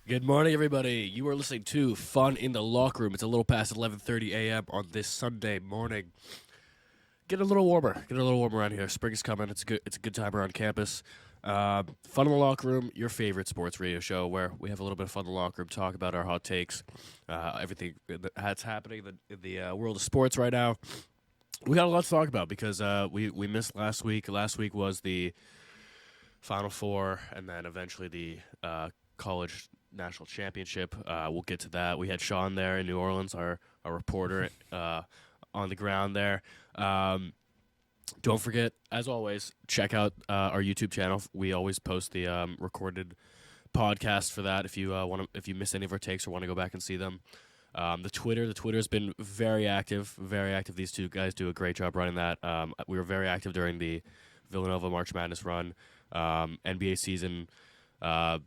Good morning, everybody. You are listening to Fun in the Locker Room. It's a little past 11:30 a.m. on this Sunday morning. Get a little warmer. Get a little warmer around here. Spring is coming. It's good. It's a good time around campus. Fun in the Locker Room, your favorite sports radio show, where we have a little bit of fun in the locker room, talk about our hot takes, everything that's happening in the world of sports right now. We got a lot to talk about because we missed last week. Last week was the Final Four, and then eventually the college national championship. We'll get to that. We had Sean there in New Orleans, our reporter on the ground there. Don't forget, as always, check out our YouTube channel. We always post the recorded podcast for that. If you miss any of our takes or want to go back and see them. The Twitter's been very active. Very active. These two guys do a great job running that. We were very active during the Villanova March Madness run. NBA season.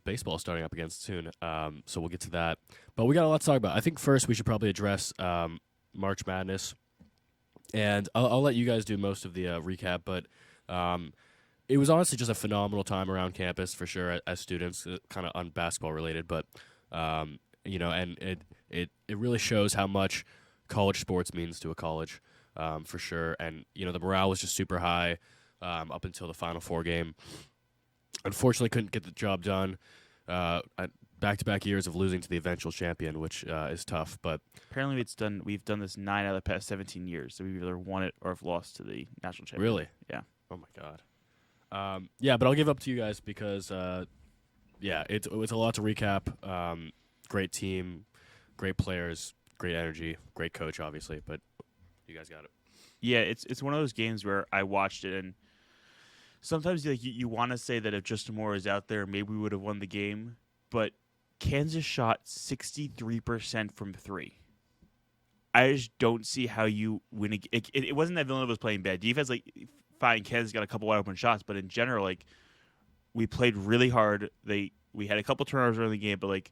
Baseball starting up again soon, so we'll get to that. But we got a lot to talk about. I think first we should probably address March Madness, and I'll let you guys do most of the recap. But it was honestly just a phenomenal time around campus for sure as students, kind of unbasketball related. But and it really shows how much college sports means to a college for sure. And the morale was just super high up until the Final Four game. Unfortunately, couldn't get the job done. Back-to-back years of losing to the eventual champion, which is tough. But apparently, we've done this 9 out of the past 17 years. So we've either won it or have lost to the national champion. Really? Yeah. Oh my God. Yeah, but I'll give up to you guys because it was a lot to recap. Great team, great players, great energy, great coach, obviously. But you guys got it. Yeah, it's one of those games where I watched it and. Sometimes you want to say that if Justin Moore is out there, maybe we would have won the game. But Kansas shot 63% from 3. I just don't see how you win. It wasn't that Villanova was playing bad defense. Fine, Kansas got a couple wide open shots, but in general, we played really hard. We had a couple turnovers early in the game, but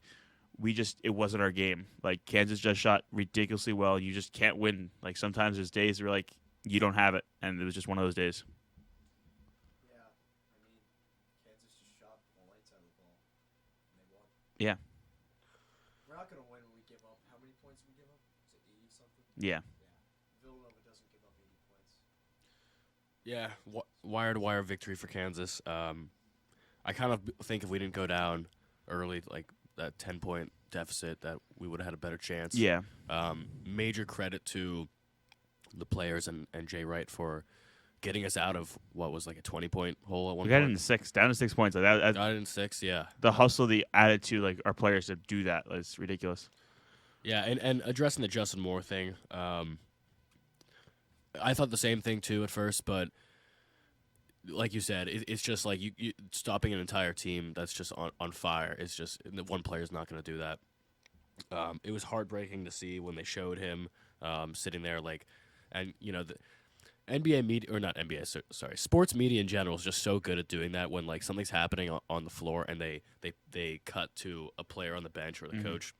it wasn't our game. Kansas just shot ridiculously well, and you just can't win. Sometimes there's days where you don't have it, and it was just one of those days. Yeah. We're not going to win when we give up. How many points did we give up? Is it 80-something? Yeah. Villanova doesn't give up 80 points. Yeah, wire-to-wire victory for Kansas. I kind of think if we didn't go down early, that 10-point deficit, that we would have had a better chance. Yeah. Major credit to the players and Jay Wright for getting us out of what was a 20-point hole at one point. We got into 6, down to 6 points. Got it in 6, yeah. The hustle, the attitude, our players to do that is ridiculous. Yeah, and addressing the Justin Moore thing, I thought the same thing too at first, but like you said, it's just you stopping an entire team that's just on fire. It's just one player's not going to do that. It was heartbreaking to see when they showed him sitting there, and the NBA media, or not NBA, sorry, sports media in general is just so good at doing that when something's happening on the floor and they cut to a player on the bench or the coach.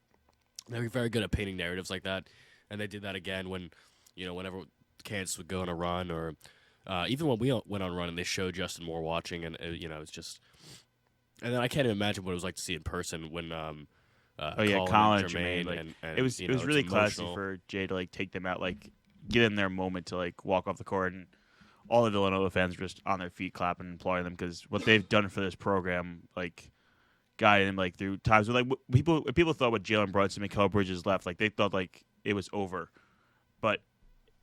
They're very good at painting narratives like that, and they did that again when whenever Kansas would go on a run or even when we went on a run and they showed Justin Moore watching, and it's just, and then I can't even imagine what it was like to see in person when Colin and Jermaine, and it was really classy emotional. for Jay to take them out, get in their moment to walk off the court, and all the Villanova fans were just on their feet clapping and applauding them because what they've done for this program, guiding them through times where people thought with Jalen Brunson and Mikal Bridges left, they thought it was over, but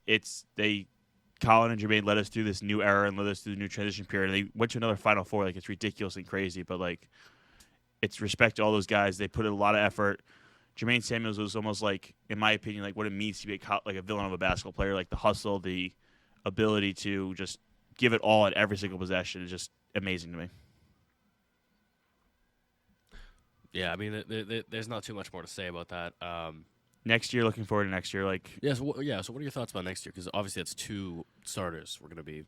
Colin and Jermaine led us through this new era and led us through the new transition period. And they went to another Final Four. It's ridiculous and crazy, but it's respect to all those guys. They put in a lot of effort. Jermaine Samuels was almost in my opinion, what it means to be a Villanova basketball player. The hustle, the ability to just give it all at every single possession is just amazing to me. Yeah, I mean, there's not too much more to say about that. Next year, looking forward to next year. So what are your thoughts about next year? Because obviously it's 2 starters we're going to be.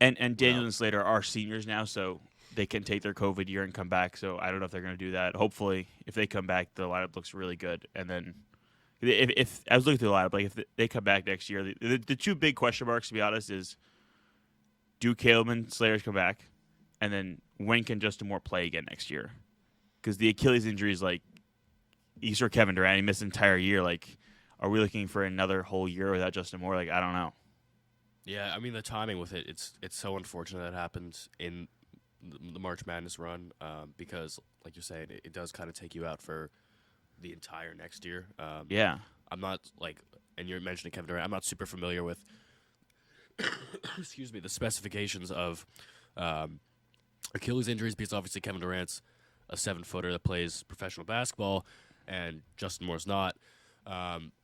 And Daniel and Slater are seniors now, so they can take their COVID year and come back. So I don't know if they're going to do that. Hopefully, if they come back, the lineup looks really good. And then if I was looking through the lineup, if they come back next year, the 2 big question marks, to be honest, is do Caleb and Slayers come back? And then when can Justin Moore play again next year? Because the Achilles injury is you saw Kevin Durant. He missed an entire year. Like, are we looking for another whole year without Justin Moore? Like, I don't know. Yeah, I mean the timing with it's so unfortunate that happens in the March Madness run because, like you're saying, it does kind of take you out for the entire next year. Yeah. I'm not and you're mentioning Kevin Durant. I'm not super familiar with, excuse me, the specifications of Achilles injuries because obviously Kevin Durant's a 7-footer that plays professional basketball, and Justin Moore's not.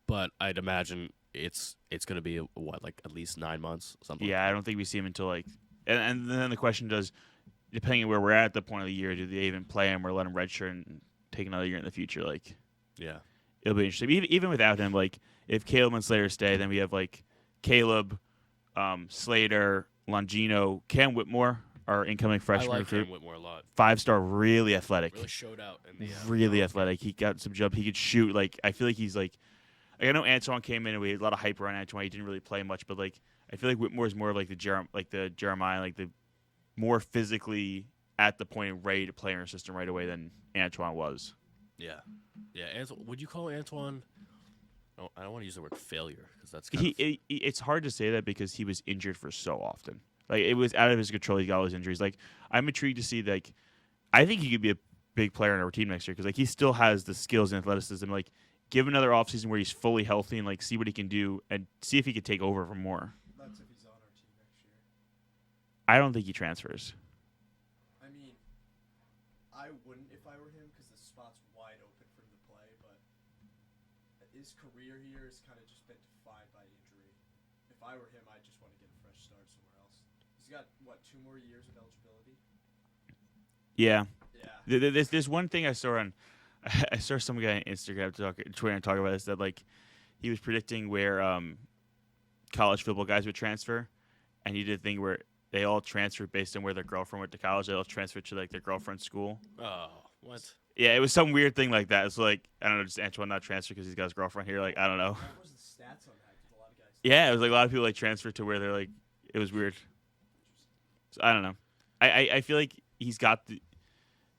But I'd imagine it's going to be at least 9 months, something. Yeah, I don't think we see him until and then the question does, depending on where we're at the point of the year, do they even play him or let him redshirt and take another year in the future? Like, yeah, it'll be interesting. Even without him, like if Caleb and Slater stay, then we have like Caleb, Slater, Longino, Cam Whitmore, our incoming freshman I like recruit. Cam Whitmore a lot. 5-star, really athletic. Really showed out in the Really athletic. He got some jump. He could shoot. Like I feel like he's like I know Antoine came in and we had a lot of hype around Antoine. He didn't really play much, but like I feel like Whitmore is more of like the Jeremiah, like the more physically at the point and ready to play in our system right away than Antoine was. Yeah. Would you call Antoine? Oh, I don't want to use the word failure because that's kind of, It's hard to say that because he was injured for so often. Like it was out of his control. He got all his injuries. Like I'm intrigued to see. Like I think he could be a big player in our team next year because like he still has the skills and athleticism. Like give another offseason where he's fully healthy and like see what he can do and see if he could take over from Moore. That's if he's on our team next year. I don't think he transfers. I mean, I wouldn't if I were him because the spot's wide open for him to play, but his career here has kind of just been defined by injury. If I were him, I'd just want to get a fresh start somewhere else. He's got, 2 more years of eligibility? Yeah. Yeah. There's one thing I saw I saw some guy on Instagram Twitter and talk about this that like he was predicting where college football guys would transfer, and he did a thing where they all transferred based on where their girlfriend went to college. They all transferred to like their girlfriend's school. oh, what? Yeah, it was some weird thing like that. It's like I don't know, just Antoine not transfer because he's got his girlfriend here. Like I don't know. What was the stats on that? 'Cause a lot of guys. Yeah, it was like a lot of people like transferred to where they're like it was weird. So, I don't know. I feel like he's got the.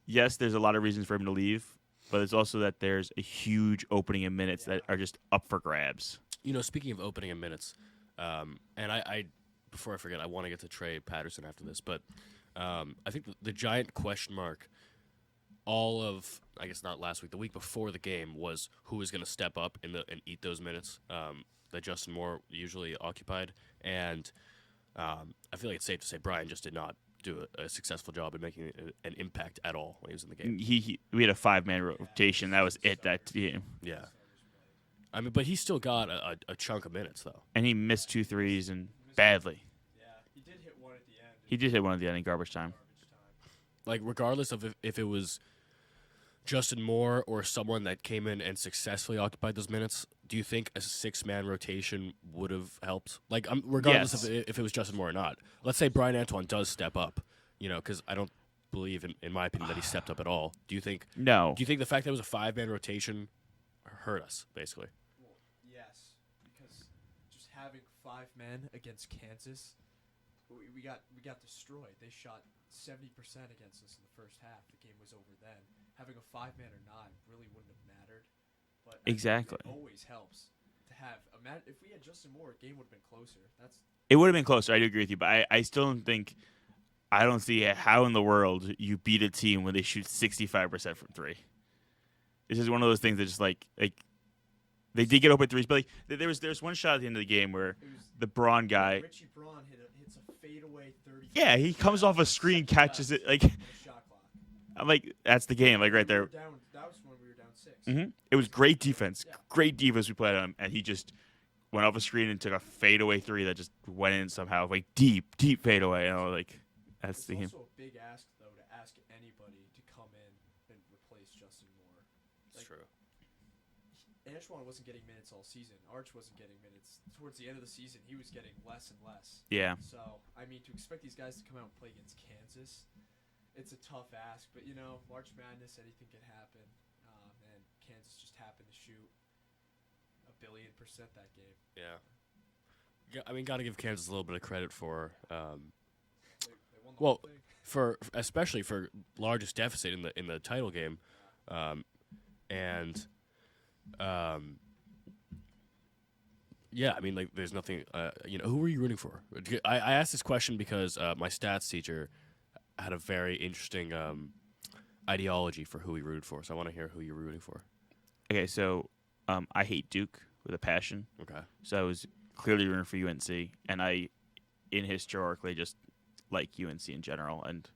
Yes, there's a lot of reasons for him to leave, but it's also that there's a huge opening in minutes that are just up for grabs. You know, speaking of opening in minutes, and I before I forget, I want to get to Trey Patterson after this, but I think the giant question mark all of, I guess not last week, the week before the game was who was going to step up and eat those minutes that Justin Moore usually occupied, and I feel like it's safe to say Brian just did not do a successful job in making an impact at all when he was in the game. We had a 5-man rotation. That was it that game. Yeah. I mean, but he still got a chunk of minutes, though. And he missed 2 threes and badly. Yeah, he did hit one at the end. He did hit one at the end in garbage time. Like, regardless of if it was Justin Moore or someone that came in and successfully occupied those minutes, do you think a 6-man rotation would have helped? Like, regardless Yes. of if it was Justin Moore or not. Let's say Brian Antoine does step up, because I don't believe, in my opinion, that he stepped up at all. Do you think? No. Do you think the fact that it was a 5-man rotation hurt us, basically? Well, yes, because just having 5 men against Kansas, we got destroyed. They shot 70% against us in the first half. The game was over then. Having a 5-man or not really wouldn't have mattered. But Exactly. it always helps to have if we had Justin Moore, the game would have been closer. It would have been closer. I do agree with you, but I still don't think. I don't see how in the world you beat a team when they shoot 65% from 3. This is one of those things that just like they did get open threes, but like there's one shot at the end of the game where It was the Braun guy. Richie Braun hits a fadeaway 30. Yeah, he comes off a screen, catches it. Like Shot clock. I'm like, that's the game. Like right We were there. down, that was when we were down 6. It was great defense. Yeah. Great defense we played on him, and he just went off a screen and took a fadeaway 3 that just went in somehow, like deep fadeaway. Like that's It's the game. also a big ask, though, to ask anybody to come in and replace Justin Moore. That's true. Antoine wasn't getting minutes all season. Arch wasn't getting minutes. Towards the end of the season, he was getting less and less. Yeah. So, I mean, to expect these guys to come out and play against Kansas, it's a tough ask. But, March Madness, anything can happen. And Kansas just happened to shoot 1,000,000,000% that game. Yeah. I mean, got to give Kansas a little bit of credit for, They won the Well, whole thing. especially for largest deficit in the title game, and Yeah, I mean, like, there's nothing. Who were you rooting for? I asked this question because my stats teacher had a very interesting ideology for who he rooted for. So I want to hear who you're rooting for. Okay, so I hate Duke with a passion. Okay. So I was clearly rooting for UNC, and I, historically, just like UNC in general, and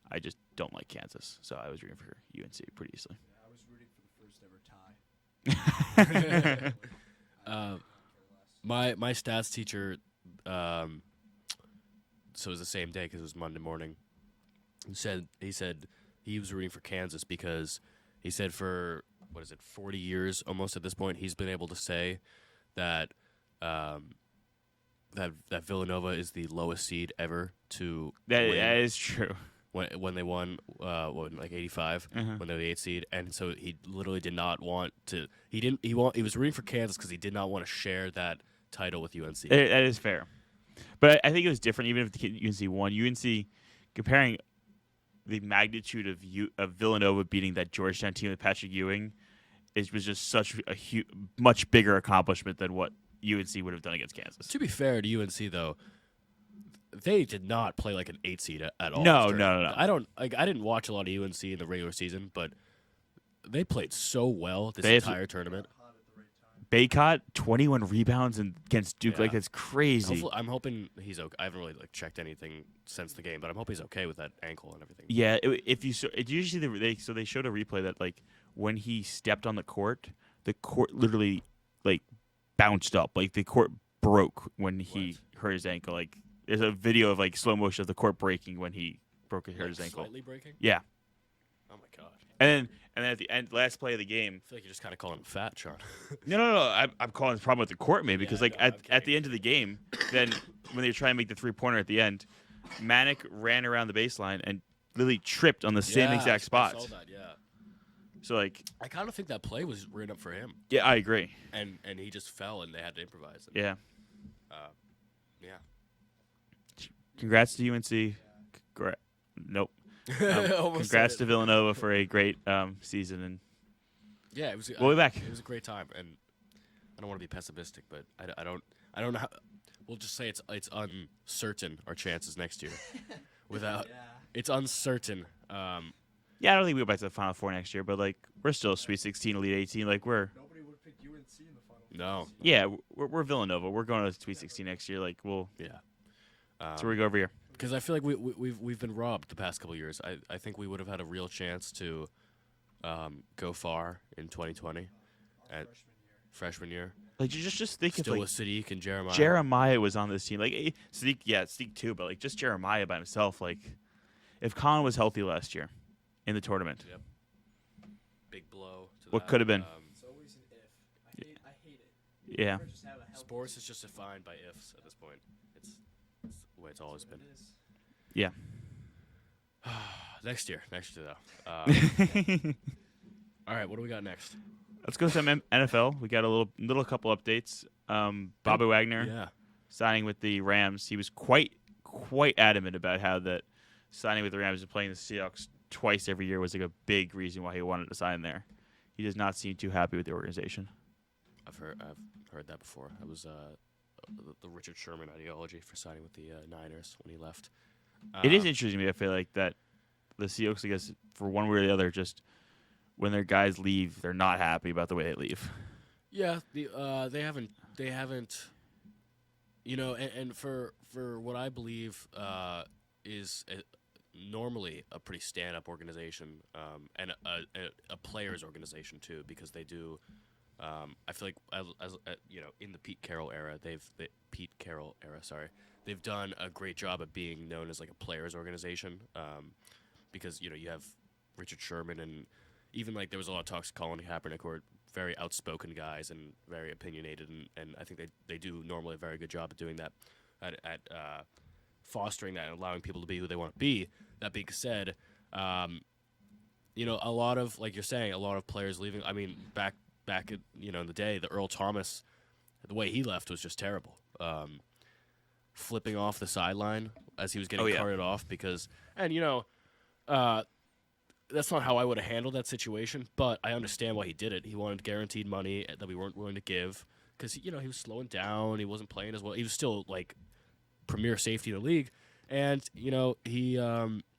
I just don't like Kansas. So I was rooting for UNC pretty easily. Yeah, I was rooting for the first ever tie. My stats teacher, so it was the same day because it was Monday morning. He said he was rooting for Kansas because he said for 40 years almost at this point he's been able to say that that Villanova is the lowest seed ever to That win is true. when they won like 85 when they were the 8th seed, and so he literally did not want to. He was rooting for Kansas because he did not want to share that title with UNC. That is fair, but I think it was different. Even if UNC won, UNC comparing the magnitude of Villanova beating that Georgetown team with Patrick Ewing, was just such a much bigger accomplishment than what UNC would have done against Kansas. To be fair to UNC though, they did not play like an 8 seed at all. No. I didn't watch a lot of UNC in the regular season, but they played so well this entire tournament. Baycott 21 rebounds against Duke. Yeah. Like, that's crazy. I'm hoping he's okay. I haven't really checked anything since the game, but I'm hoping he's okay with that ankle and everything. Yeah, it usually they showed a replay that like when he stepped on the court literally like bounced up, like the court broke when he hurt his ankle. Like there's a video of like slow motion of the court breaking when he hurt his ankle. Slightly breaking. Yeah, Oh my god. and then at the end, last play of the game. I feel like you're just kind of calling him fat, Sean. No. I'm calling this problem with the court, maybe, because like no, at the end of the game, then when they try and make the 3-pointer at the end, Manic ran around the baseline and literally tripped on the same exact spot. I saw that, yeah. So like, I kind of think that play was written up for him, yeah, I agree. and he just fell, and they had to improvise. And, Yeah. yeah. Congrats to UNC. Nope. Almost Congrats said to it. Villanova for a great season, and Yeah, it was. we'll be back. It was a great time, and I don't want to be pessimistic, but I don't know how. We'll just say it's uncertain our chances next year. Without Yeah. it's uncertain. Yeah, I don't think we'll go back to the Final Four next year, but like we're still a Sweet 16, Elite 18. Like we're Nobody would pick UNC in the final. No. yeah, we're Villanova. We're going to the Sweet 16 next year. Like we'll Yeah. that's where we go over here. Because I feel like we've been robbed the past couple years. I think we would have had a real chance to go far in 2020 at freshman year. Like you just think Still of with like Sadiq and Jeremiah. Jeremiah was on this team. Like Sadiq too, but like just Jeremiah by himself. Like if Colin was healthy last year in the tournament, Yep. Big blow. To What that. could have been. It's always an if. I hate it. yeah. Never just have a healthy Sports is just defined by ifs at this point. It's the way it's always been. It is. Yeah. Next year though. All right, what do we got next? Let's go to some NFL. We got a little couple updates. Bobby Wagner Yeah. signing with the Rams. He was quite adamant about how that signing with the Rams and playing the Seahawks twice every year was like a big reason why he wanted to sign there. He does not seem too happy with the organization. I've heard that before. That was the Richard Sherman ideology for signing with the Niners when he left. It is interesting to me. I feel like that the Seahawks, I guess, for one way or the other, just when their guys leave, they're not happy about the way they leave. Yeah, they haven't, and for what I believe is normally a pretty stand-up organization, and a players' organization too, because they do. I feel like as in the Pete Carroll era, they've done a great job at being known as like a players' organization, because you have Richard Sherman and. Even like there was a lot of talks Colin Kaepernick, who are very outspoken guys and very opinionated, and I think they do normally a very good job at doing that, at fostering that and allowing people to be who they want to be. That being said, a lot of, like you're saying, a lot of players leaving. I mean, back at in the day, the Earl Thomas, the way he left was just terrible. Flipping off the sideline as he was getting carted off because, and that's not how I would have handled that situation, but I understand why he did it. He wanted guaranteed money that we weren't willing to give because he was slowing down. He wasn't playing as well. He was still like premier safety in the league, and he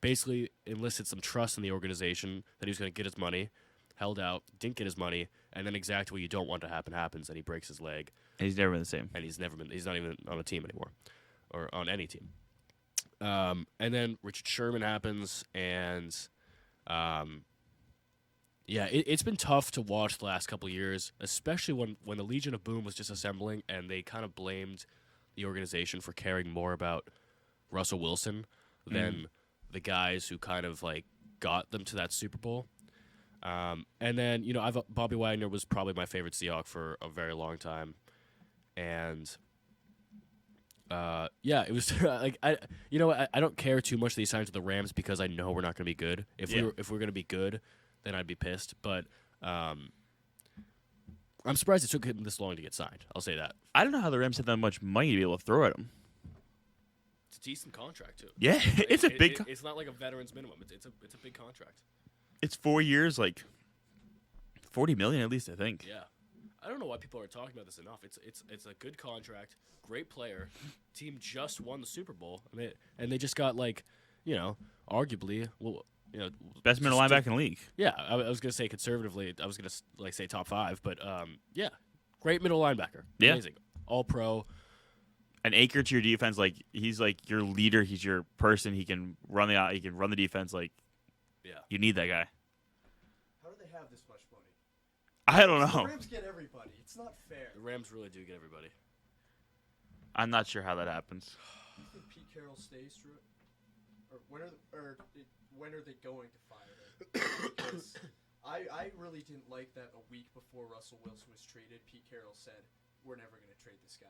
basically enlisted some trust in the organization that he was going to get his money. Held out, didn't get his money, and then exactly what you don't want to happen happens, and he breaks his leg. And he's never been the same. And he's not even on a team anymore, or on any team. And then Richard Sherman happens, and it's been tough to watch the last couple of years, especially when the Legion of Boom was just assembling, and they kind of blamed the organization for caring more about Russell Wilson than the guys who kind of like got them to that Super Bowl. And then Bobby Wagner was probably my favorite Seahawk for a very long time, and it was like I don't care too much that he signed to the Rams because I know we're not going to be good. If we're going to be good, then I'd be pissed. But I'm surprised it took him this long to get signed. I'll say that. I don't know how the Rams had that much money to be able to throw at him. It's a decent contract too. Yeah, it's a big. It's not like a veteran's minimum. It's a big contract. It's 4 years, like $40 million at least, I think. Yeah, I don't know why people are talking about this enough. It's a good contract, great player. Team just won the Super Bowl, and they just got arguably Best middle linebacker in the league. Yeah, I was gonna say conservatively, I was gonna say top 5, but great middle linebacker. Yeah. Amazing, all pro. An anchor to your defense, like he's like your leader. He's your person. He can run the defense. Like, you need that guy. How do they have this much money? I don't The know. Rams get everybody. It's not fair. The Rams really do get everybody. I'm not sure how that happens. You think Pete Carroll stays through it? Or when are they going to fire him? Because I really didn't like that a week before Russell Wilson was traded. Pete Carroll said, "We're never going to trade this guy."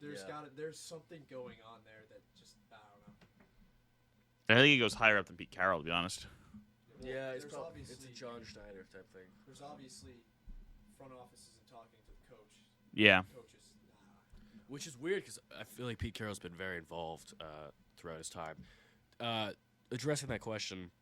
There's something going on there that just I don't know. I think he goes higher up than Pete Carroll, to be honest. Yeah, There's obviously it's a John Schneider type thing. There's obviously front office isn't talking to the coach. Yeah. Coaches, nah. Which is weird because I feel like Pete Carroll's been very involved throughout his time. Addressing that question,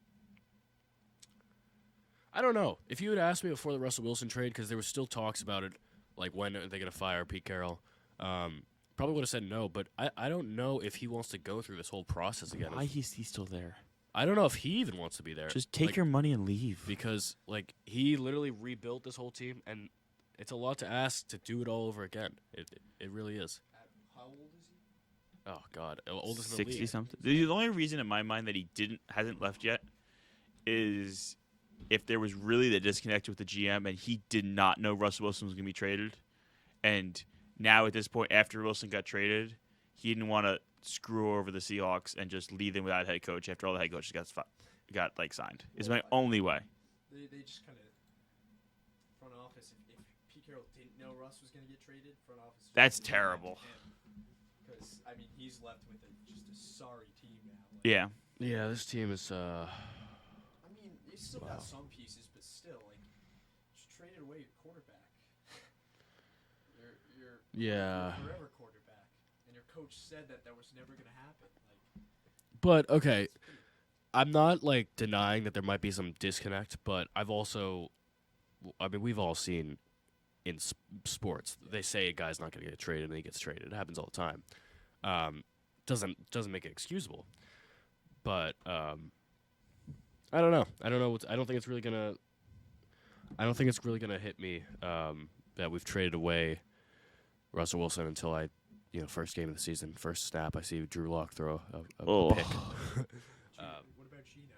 I don't know. If you had asked me before the Russell Wilson trade, because there were still talks about it, like when are they going to fire Pete Carroll, probably would have said no. But I don't know if he wants to go through this whole process again. Why he's still there? I don't know if he even wants to be there. Just take your money and leave. Because he literally rebuilt this whole team, and it's a lot to ask to do it all over again. It really is. How old is he? Oh God, oldest in the 60 league. something. The only reason in my mind that he hasn't left yet is if there was really the disconnect with the GM and he did not know Russell Wilson was going to be traded, and now at this point after Wilson got traded, he didn't want to screw over the Seahawks and just leave them without a head coach after all the head coaches got signed. Is my only way. They just kind of front office. If Pete Carroll didn't know Russ was going to get traded, front office. That's terrible. Because he's left with just a sorry team now. Yeah. Yeah, this team is. He's still got some pieces, but still, just traded away your quarterback. Your forever quarterback, and your coach said that was never going to happen. But okay, I'm not denying that there might be some disconnect, but we've all seen in sports they say a guy's not going to get traded and he gets traded. It happens all the time. Doesn't make it excusable, but I don't know. I don't think it's really gonna hit me that we've traded away Russell Wilson until first game of the season, first snap, I see Drew Lock throw a pick. What about Gino?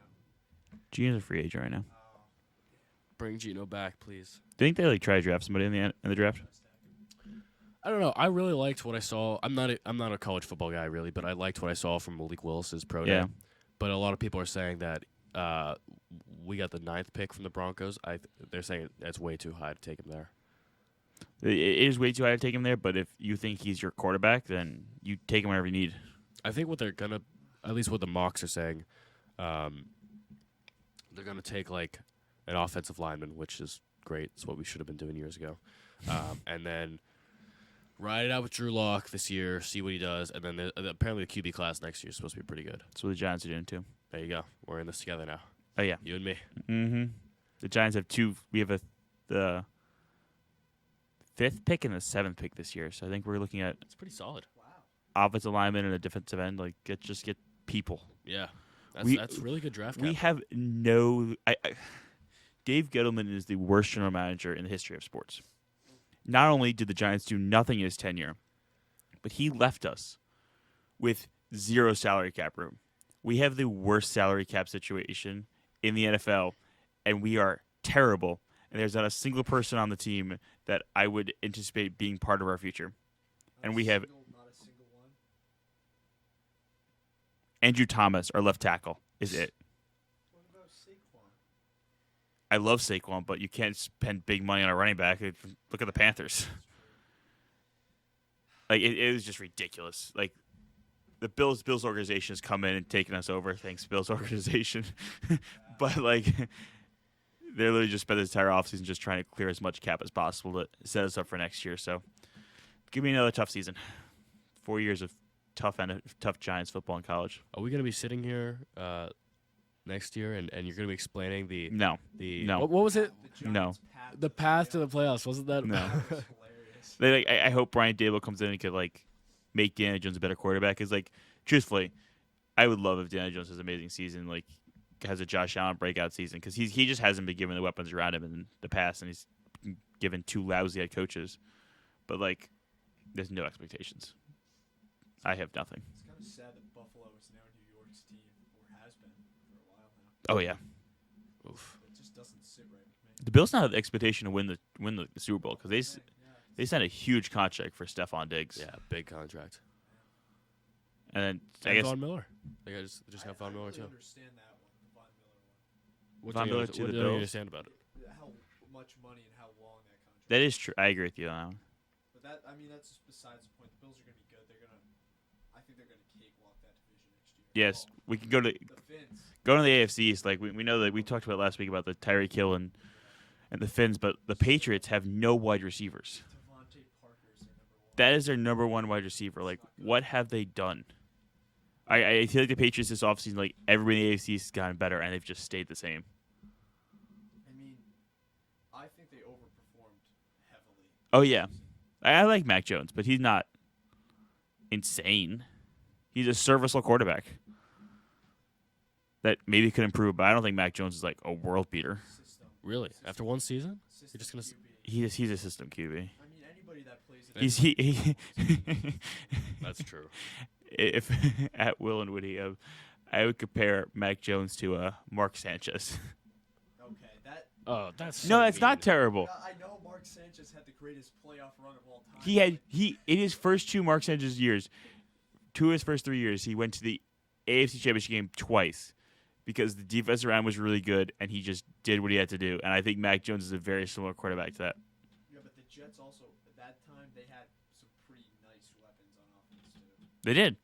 Gino's a free agent right now. Bring Gino back, please. Do you think they try to draft somebody in the draft? I don't know. I really liked what I saw. I'm not a college football guy really, but I liked what I saw from Malik Willis's pro day. Yeah. But a lot of people are saying that we got the 9th pick from the Broncos. They're saying that's way too high to take him there. It is way too high to take him there, but if you think he's your quarterback, then you take him wherever you need. I think what they're gonna, at least what the mocks are saying, they're gonna take an offensive lineman, which is great. It's what we should have been doing years ago, and then ride it out with Drew Lock this year, see what he does, and then apparently the QB class next year is supposed to be pretty good. That's what the Giants are doing too. There you go. We're in this together now. Oh yeah. You and me. Mm-hmm. The Giants have two. We have the 5th pick and the 7th pick this year. So I think we're looking at It's pretty solid. Wow. offensive lineman and a defensive end. Like, just get people. Yeah. We- That's really good draft We capital. have no. Dave Gettleman is the worst general manager in the history of sports. Not only did the Giants do nothing in his tenure, but he left us with 0 salary cap room. We have the worst salary cap situation in the NFL, and we are terrible. And there's not a single person on the team that I would anticipate being part of our future. And we have Not a single one. Andrew Thomas, our left tackle, is it. What about Saquon? I love Saquon, but you can't spend big money on a running back. Look at the Panthers. Like, it was just ridiculous. Like, the Bills organization has come in and taken us over. Thanks, Bills organization. But, like, they literally just spent this entire offseason just trying to clear as much cap as possible to set us up for next year. So, give me another tough season. 4 years of tough Giants football in college. Are we going to be sitting here next year and you're going to be explaining the No. what was it? The No. Giants' The path to the playoffs, wasn't that? No. Hilarious. I hope Brian Dable comes in and could, like, make Daniel Jones a better quarterback. Because, like, truthfully, I would love if Daniel Jones has an amazing season, like, has a Josh Allen breakout season. Because he just hasn't been given the weapons around him in the past, and he's been given 2 lousy head coaches. But, like, there's no expectations. I have nothing. It's kind of sad that Buffalo is now New York's team, or has been for a while now. Oh, yeah. Oof. It just doesn't sit right with me. The Bills now have the expectation to win the Super Bowl because Yeah. they signed a huge contract for Stephon Diggs. Yeah, big contract. And then, I And guess, Von Miller. They just got Von I Miller really too. understand that one, the Von Miller one. What Von do you Miller under- to what the do you Bills? understand about it? How much money and how long that contract. that is true. I agree with you on that one. But that's just besides the point. The Bills are going to be good. I think they're going to cakewalk that division next year. Yes, we can go to The Finns. the AFC East. Like, we know that we talked about last week about the Tyreek Hill and the Finns, but the Patriots have no wide receivers. Devontae Parker is their number one. That is their number one wide receiver. Like, what have they done? I feel like the Patriots this offseason, like, everybody in the AFC has gotten better, and they've just stayed the same. I mean, I think they overperformed heavily. Oh, yeah. I like Mac Jones, but he's not insane. He's a serviceable quarterback that maybe could improve, but I don't think Mac Jones is, like, a world beater. System. Really? After one season? System You're just gonna QB. He's a system QB. I mean, anybody that plays in He That's true. if at Will and Woody, I would compare Mac Jones to Mark Sanchez. Okay, that. Oh, that's No, so that's not mean. terrible. I know Mark Sanchez had the greatest playoff run of all time. He in his first 2 Mark Sanchez years, 2 of his first 3 years, he went to the AFC Championship game twice because the defense around was really good and he just did what he had to do. And I think Mac Jones is a very similar quarterback to that. Yeah, but the Jets also at that time they had some pretty nice weapons on offense too. They did.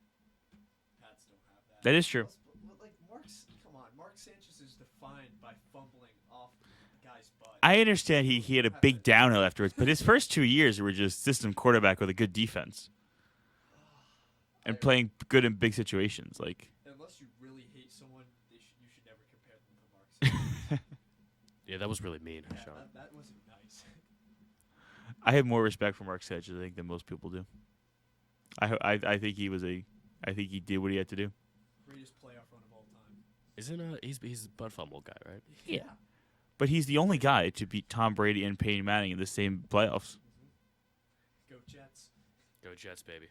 Pats don't have that. That is true. Plus, but, like come on, Mark Sanchez is defined by fumbling off the guy's butt. I understand he had a big downhill afterwards, but his first 2 years were just system quarterback with a good defense and playing good in big situations. Like, Unless you really hate someone, you should never compare them to Mark Sanchez. Yeah, that was really mean, Yeah, Sean. that wasn't nice. I have more respect for Mark Sanchez, I think, than most people do. I think he did what he had to do. Greatest playoff run of all time. Isn't he's the butt fumble guy, right? Yeah. But he's the only guy to beat Tom Brady and Peyton Manning in the same playoffs. Go Jets. Go Jets, baby.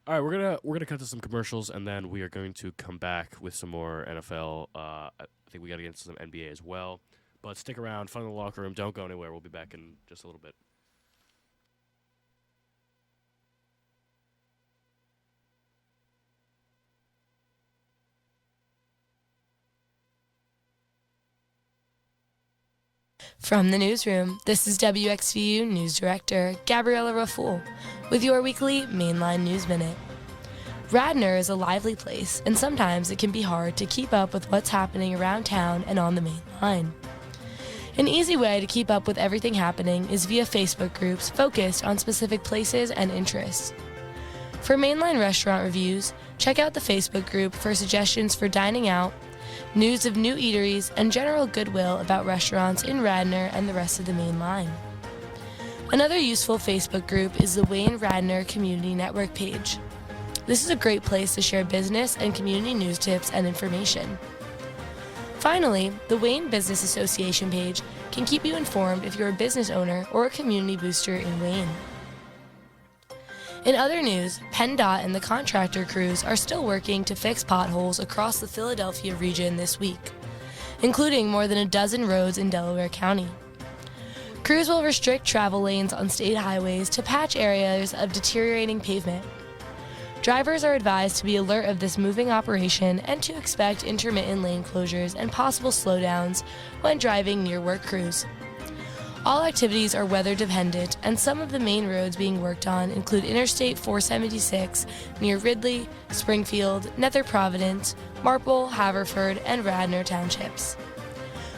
All right, we're gonna cut to some commercials, and then we are going to come back with some more NFL. I think we got to get into some NBA as well. But stick around, fun in the locker room. Don't go anywhere. We'll be back in just a little bit. From the newsroom, this is WXVU News Director Gabriella Raful with your weekly Mainline News Minute. Radnor is a lively place, and sometimes it can be hard to keep up with what's happening around town and on the main line. An easy way to keep up with everything happening is via Facebook groups focused on specific places and interests. For mainline restaurant reviews, check out the Facebook group for suggestions for dining out, news of new eateries, and general goodwill about restaurants in Radnor and the rest of the main line. Another useful Facebook group is the Wayne Radnor Community Network page. This is a great place to share business and community news tips and information. Finally, the Wayne Business Association page can keep you informed if you're a business owner or a community booster in Wayne. In other news, PennDOT and the contractor crews are still working to fix potholes across the Philadelphia region this week, including more than a dozen roads in Delaware County. Crews will restrict travel lanes on state highways to patch areas of deteriorating pavement. Drivers are advised to be alert of this moving operation and to expect intermittent lane closures and possible slowdowns when driving near work crews. All activities are weather dependent, and some of the main roads being worked on include Interstate 476 near Ridley, Springfield, Nether Providence, Marple, Haverford, and Radnor townships.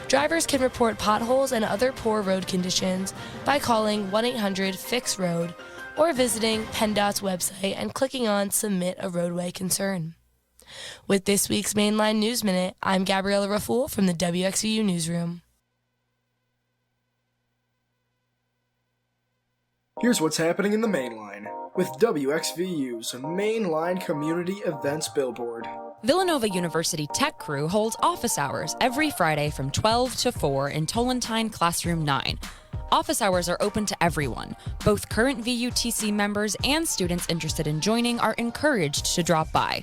Drivers can report potholes and other poor road conditions by calling 1-800-FIX-ROAD or visiting PennDOT's website and clicking on Submit a Roadway Concern. With this week's Mainline News Minute, I'm Gabriella Rafool from the WXVU Newsroom. Here's what's happening in the Mainline with WXVU's Mainline Community Events Billboard. Villanova University Tech Crew holds office hours every Friday from 12 to 4 in Tolentine Classroom 9. Office hours are open to everyone. Both current VUTC members and students interested in joining are encouraged to drop by.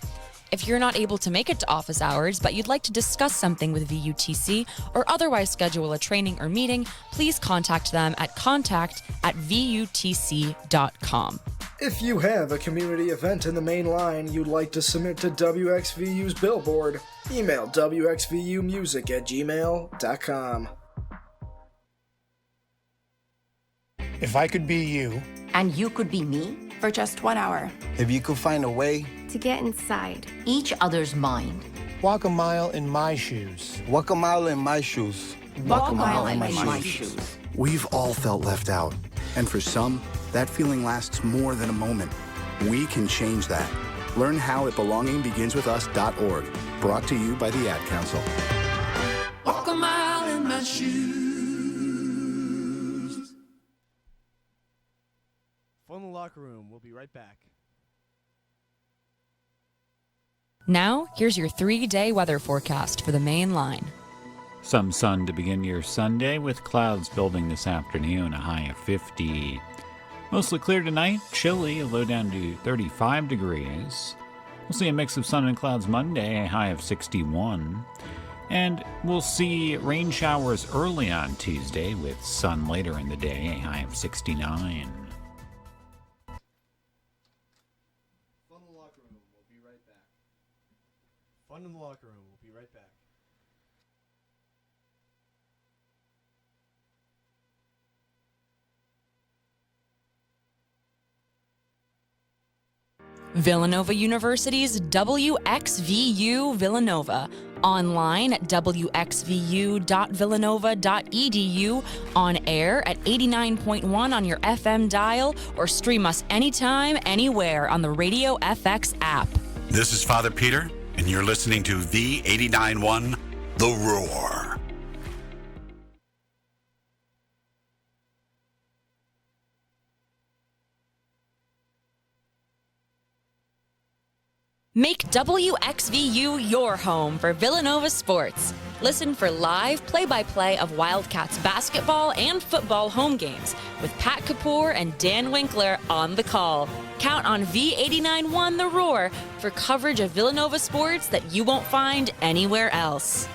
If you're not able to make it to office hours, but you'd like to discuss something with VUTC or otherwise schedule a training or meeting, please contact them at contact@vutc.com. If you have a community event in the main line you'd like to submit to WXVU's billboard, email wxvumusic@gmail.com. If I could be you, and you could be me, for just 1 hour. If you could find a way to get inside each other's mind. Walk a mile in my shoes. Walk a mile in my shoes. Walk a mile in my shoes. We've all felt left out, and for some, that feeling lasts more than a moment. We can change that. Learn how at belongingbeginswithus.org. Brought to you by the Ad Council. Walk a mile in my shoes. Fun in the locker room. We'll be right back. Now, here's your 3-day weather forecast for the main line. Some sun to begin your Sunday with clouds building this afternoon, a high of 50. Mostly clear tonight, chilly, a low down to 35 degrees. We'll see a mix of sun and clouds Monday, a high of 61. And we'll see rain showers early on Tuesday with sun later in the day, a high of 69. Fun in the locker room. We'll be right back. Fun in the locker room. We'll be right back. Villanova University's WXVU Villanova. Online at wxvu.villanova.edu, on air at 89.1 on your FM dial, or stream us anytime, anywhere on the Radio FX app. This is Father Peter, and you're listening to V89.1, The Roar. Make WXVU your home for Villanova sports. Listen for live play-by-play of Wildcats basketball and football home games with Pat Kapoor and Dan Winkler on the call. Count on V89.1 The Roar for coverage of Villanova sports that you won't find anywhere else.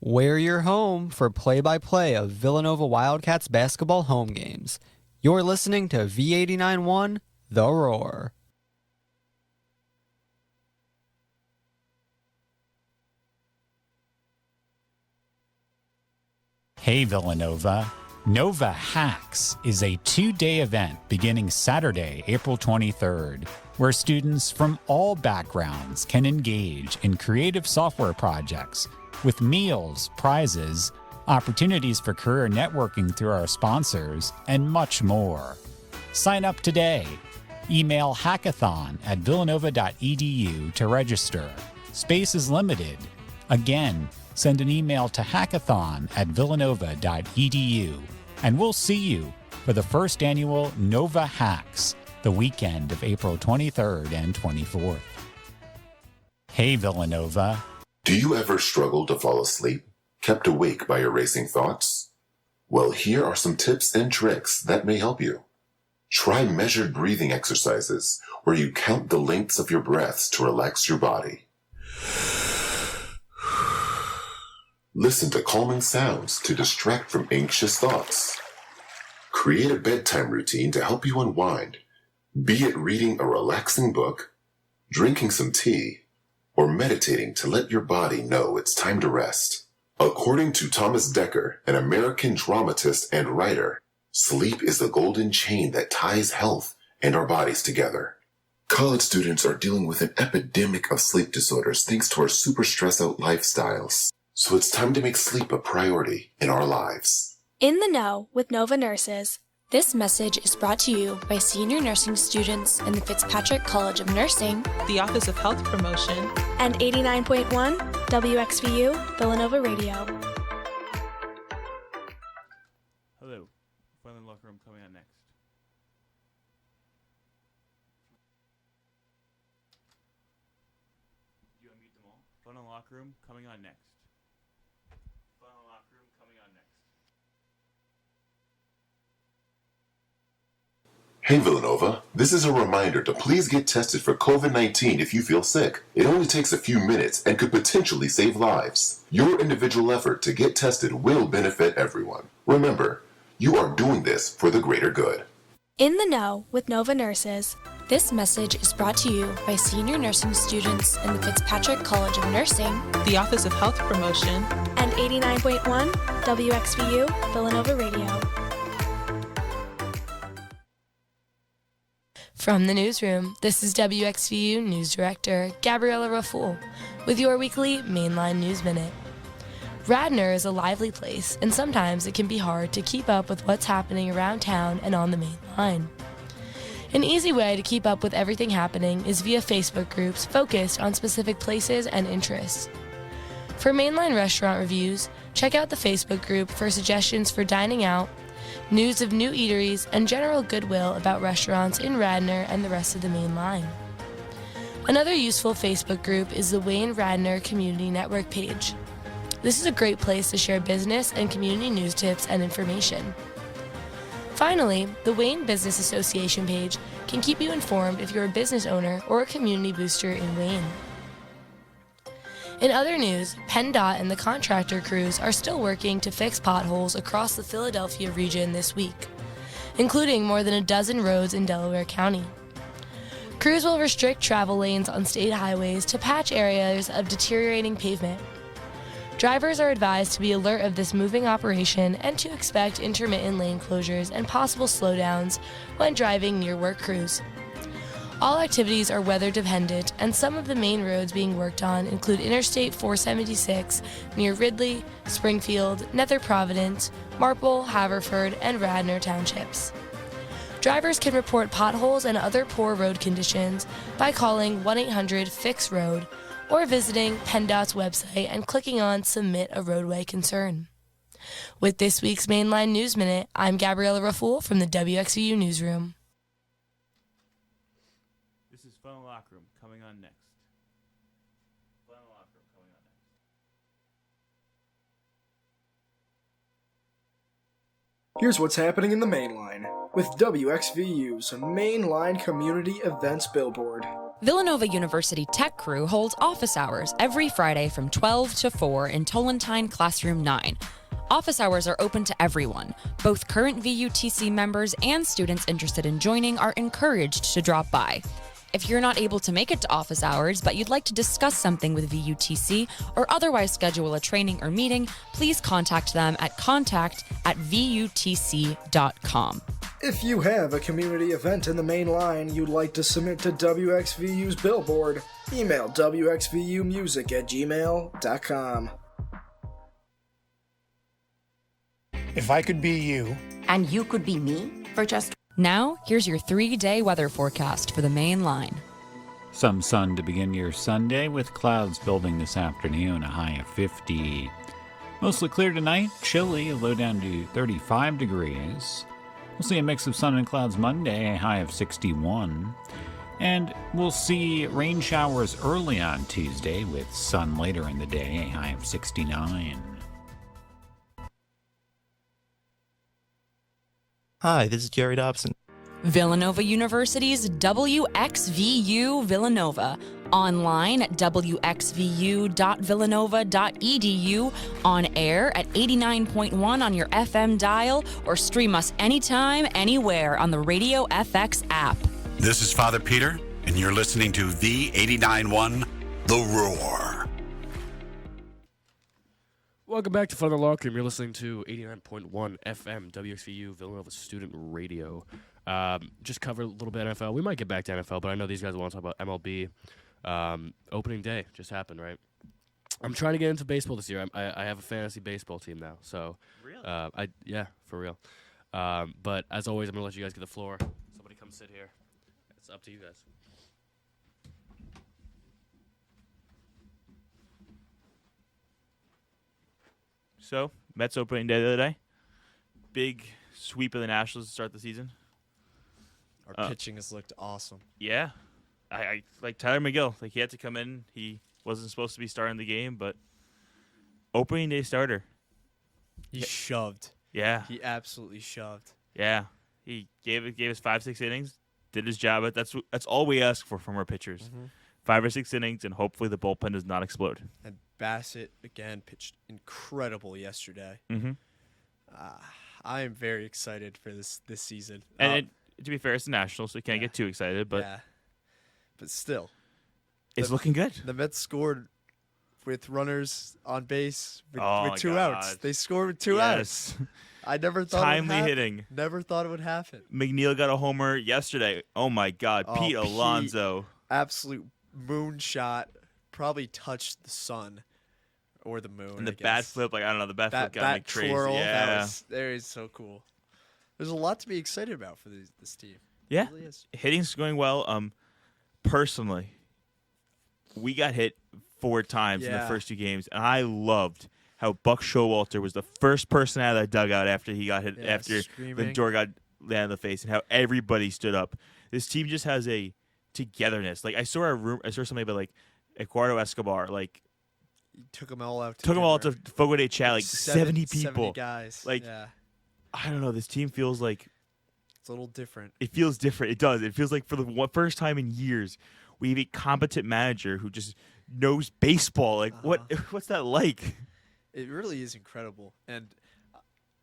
We're your home for play-by-play of Villanova Wildcats basketball home games. You're listening to V89.1 The Roar. Hey Villanova. Nova Hacks is a 2-day event beginning Saturday, April 23rd, where students from all backgrounds can engage in creative software projects with meals, prizes, opportunities for career networking through our sponsors, and much more. Sign up today. Email hackathon@villanova.edu to register. Space is limited. Again, send an email to hackathon@villanova.edu, and we'll see you for the first annual Nova Hacks, the weekend of April 23rd and 24th. Hey, Villanova. Do you ever struggle to fall asleep, kept awake by your racing thoughts? Well, here are some tips and tricks that may help you. Try measured breathing exercises where you count the lengths of your breaths to relax your body. Listen to calming sounds to distract from anxious thoughts. Create a bedtime routine to help you unwind, be it reading a relaxing book, drinking some tea, or meditating to let your body know it's time to rest. According to Thomas Dekker, an American dramatist and writer, sleep is the golden chain that ties health and our bodies together. College students are dealing with an epidemic of sleep disorders thanks to our super stress out lifestyles. So it's time to make sleep a priority in our lives. In the Know with Nova Nurses. This message is brought to you by senior nursing students in the Fitzpatrick College of Nursing, the Office of Health Promotion, and 89.1 WXVU Villanova Radio. Hello. Fun in the Locker Room coming on next. Do you unmute them all? Fun in the Locker Room coming on next. Fun in the Locker Room coming on next. Hey Villanova, this is a reminder to please get tested for COVID-19 if you feel sick. It only takes a few minutes and could potentially save lives. Your individual effort to get tested will benefit everyone. Remember, you are doing this for the greater good. In the Know with Nova Nurses. This message is brought to you by senior nursing students in the Fitzpatrick College of Nursing, the Office of Health Promotion, and 89.1 WXVU Villanova Radio. From the newsroom, this is WXVU News Director Gabriella Rafool with your weekly Mainline News Minute. Radnor is a lively place, and sometimes it can be hard to keep up with what's happening around town and on the main line. An easy way to keep up with everything happening is via Facebook groups focused on specific places and interests. For mainline restaurant reviews, check out the Facebook group for suggestions for dining out, news of new eateries, and general goodwill about restaurants in Radnor and the rest of the main line. Another useful Facebook group is the Wayne Radnor Community Network page. This is a great place to share business and community news tips and information. Finally, the Wayne Business Association page can keep you informed if you're a business owner or a community booster in Wayne. In other news, PennDOT and the contractor crews are still working to fix potholes across the Philadelphia region this week, including more than a dozen roads in Delaware County. Crews will restrict travel lanes on state highways to patch areas of deteriorating pavement. Drivers are advised to be alert of this moving operation and to expect intermittent lane closures and possible slowdowns when driving near work crews. All activities are weather dependent, and some of the main roads being worked on include Interstate 476 near Ridley, Springfield, Nether Providence, Marple, Haverford, and Radnor townships. Drivers can report potholes and other poor road conditions by calling 1-800-FIX-ROAD or visiting PennDOT's website and clicking on Submit a Roadway Concern. With this week's Mainline News Minute, I'm Gabriella Rafool from the WXVU Newsroom. This is Fun in the Locker Room coming on next. Fun in the Locker Room coming on next. Here's what's happening in the Mainline with WXVU's Mainline Community Events Billboard. Villanova University Tech Crew holds office hours every Friday from 12 to 4 in Tolentine Classroom 9. Office hours are open to everyone. Both current VUTC members and students interested in joining are encouraged to drop by. If you're not able to make it to office hours, but you'd like to discuss something with VUTC or otherwise schedule a training or meeting, please contact them at contact@vutc.com. If you have a community event in the main line you'd like to submit to WXVU's billboard, email wxvumusic@gmail.com. If I could be you. And you could be me? For just... Now, here's your 3-day weather forecast for the main line. Some sun to begin your Sunday with clouds building this afternoon, a high of 50. Mostly clear tonight, chilly, a low down to 35 degrees. We'll see a mix of sun and clouds Monday, a high of 61. And we'll see rain showers early on Tuesday with sun later in the day, a high of 69. Hi, this is Jerry Dobson. Villanova University's WXVU Villanova. Online at wxvu.villanova.edu, on air at 89.1 on your FM dial, or stream us anytime, anywhere on the Radio FX app. This is Father Peter, and you're listening to the 89.1 The Roar. Welcome back to Fun in the Locker Room. You're listening to 89.1 FM, WXVU, Villanova Student Radio. Just cover a little bit of NFL. We might get back to NFL, but I know these guys want to talk about MLB. Opening day just happened, right? I'm trying to get into baseball this year. I have a fantasy baseball team now, so really, yeah, for real. But as always, I'm gonna let you guys get the floor. Somebody come sit here. It's up to you guys. So, Mets opening day the other day. Big sweep of the Nationals to start the season. Our pitching has looked awesome. Yeah. I like Tyler McGill. Like, he had to come in. He wasn't supposed to be starting the game, but opening day starter. He shoved. Yeah. He absolutely shoved. Yeah. He gave us 5-6 innings, did his job. But that's all we ask for from our pitchers. Mm-hmm. 5 or 6 innings, and hopefully the bullpen does not explode. And Bassett, again, pitched incredible yesterday. Mm-hmm. I am very excited for this season. And to be fair, it's the Nationals, so you can't get too excited. But but still, it's looking good. The Mets scored with runners on base with 2 God. outs. They scored with 2 outs. I never thought timely it would hitting. Never thought it would happen. McNeil got a homer yesterday. Oh my God, Pete Alonso, absolute moonshot. Probably touched the sun or the moon. And the bat flip, like I don't know, the bat flip got me crazy. Twirl, yeah, that is so cool. There's a lot to be excited about for this team. Yeah, it really is. Hitting's going well. Personally, we got hit 4 times in the first 2 games, and I loved how Buck Showalter was the first person out of that dugout after he got hit, after Lindor got landed in the face, and how everybody stood up. This team just has a togetherness. Like I saw something about like Eduardo Escobar, like he took them all out. Took them all to Fogo de Chao, like 70 people, 70 guys. Like I don't know. This team feels like it's a little different. It feels different. It does. It feels like for the first time in years, we have a competent manager who just knows baseball. Like what's that like? It really is incredible. And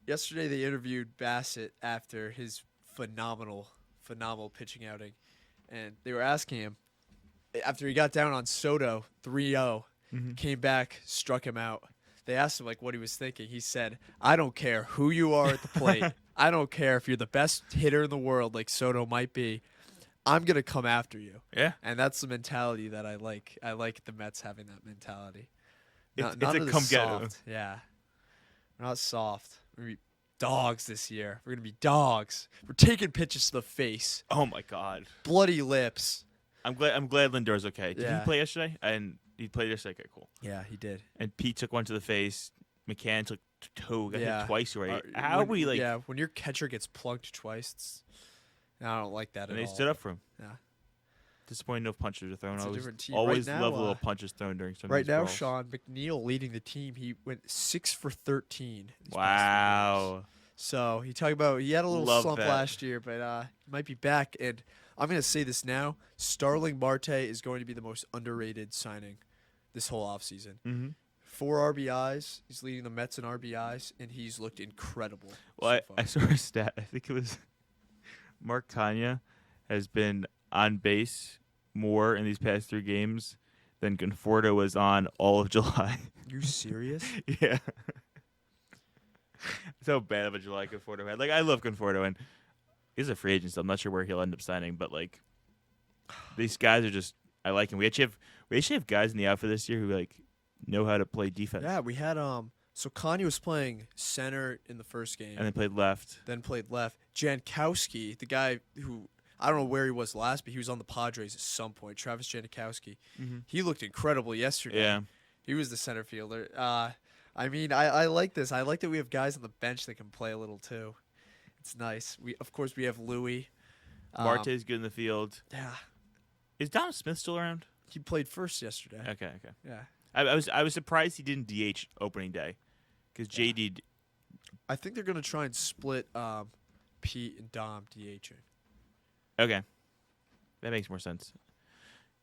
yesterday they interviewed Bassett after his phenomenal pitching outing, and they were asking him after he got down on Soto 3-0, came back, struck him out. They asked him like what he was thinking. He said, "I don't care who you are at the plate. I don't care if you're the best hitter in the world like Soto might be. I'm going to come after you." Yeah. And that's the mentality that I like. I like the Mets having that mentality. It's Not a come get 'em. soft. Yeah. We're not soft. We're going to be dogs this year. We're going to be dogs. We're taking pitches to the face. Oh my God. Bloody lips. I'm glad Lindor's okay. Did he Yeah. play yesterday? And he played yesterday. Okay, cool. Yeah, he did. And Pete took one to the face. McCann took 2. Got hit twice already. When- How we like? Yeah, when your catcher gets plunked twice, I don't like that And at they all. stood up for him. Yeah. Disappointing no punches are thrown. It's a Always, different team. always Right now, level of punches thrown during some of Right these now, brawls. Sean McNeil leading the team. He went 6 for 13. these past 3 Wow. games. So he talked about he had a little Love slump that. last year, but he might be back. And I'm going to say this now: Starling Marte is going to be the most underrated signing this whole offseason. Mm-hmm. 4 RBIs. He's leading the Mets in RBIs, and he's looked incredible. Well, I saw a stat. I think it was Mark Tanya has been on base more in these past 3 games than Conforto was on all of July. You serious? Yeah. So bad of a July Conforto had. Like, I love Conforto, and he's a free agent, so I'm not sure where he'll end up signing. But like, these guys are just, I like him. We actually have guys in the outfield this year who like know how to play defense. Yeah, we had So Kanye was playing center in the first game. And then played left. Then played left. Jankowski, the guy who, I don't know where he was last, but he was on the Padres at some point. Travis Jankowski. He looked incredible yesterday. Yeah. He was the center fielder. I mean, I like this. I like that we have guys on the bench that can play a little too. It's nice. Of course, we have Louis. Marte's good in the field. Yeah. Is Dom Smith still around? He played first yesterday. Okay. Yeah. I was surprised he didn't DH opening day, because JD. I think they're gonna try and split Pete and Dom DHing. Okay, that makes more sense.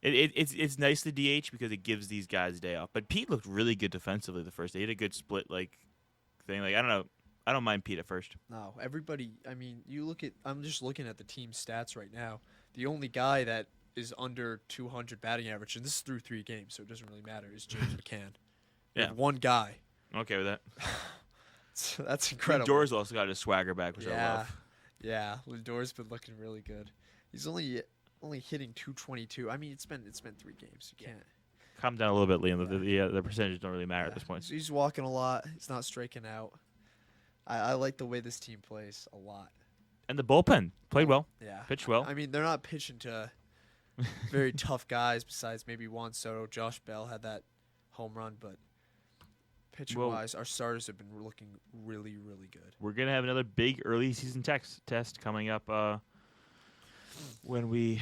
It's nice to DH because it gives these guys a day off. But Pete looked really good defensively the first day. He had a good split thing. I don't know. I don't mind Pete at first. No, everybody. I mean, I'm just looking at the team stats right now. The only guy that is under 200 batting average, and this is through 3 games, so it doesn't really matter, is James McCann. Yeah. One guy. I'm okay with that. So that's incredible. Lindor's also got his swagger back, which I love. Yeah, Lindor's been looking really good. He's only hitting 222. I mean, it's been 3 games. You can't Calm down a little bit, Liam. The percentages don't really matter at this point. He's walking a lot. He's not striking out. I like the way this team plays a lot. And the bullpen played well. Yeah. Pitched well. I mean, they're not pitching to very tough guys besides maybe Juan Soto. Josh Bell had that home run, but pitching-wise, our starters have been looking really, really good. We're going to have another big early season test coming up when we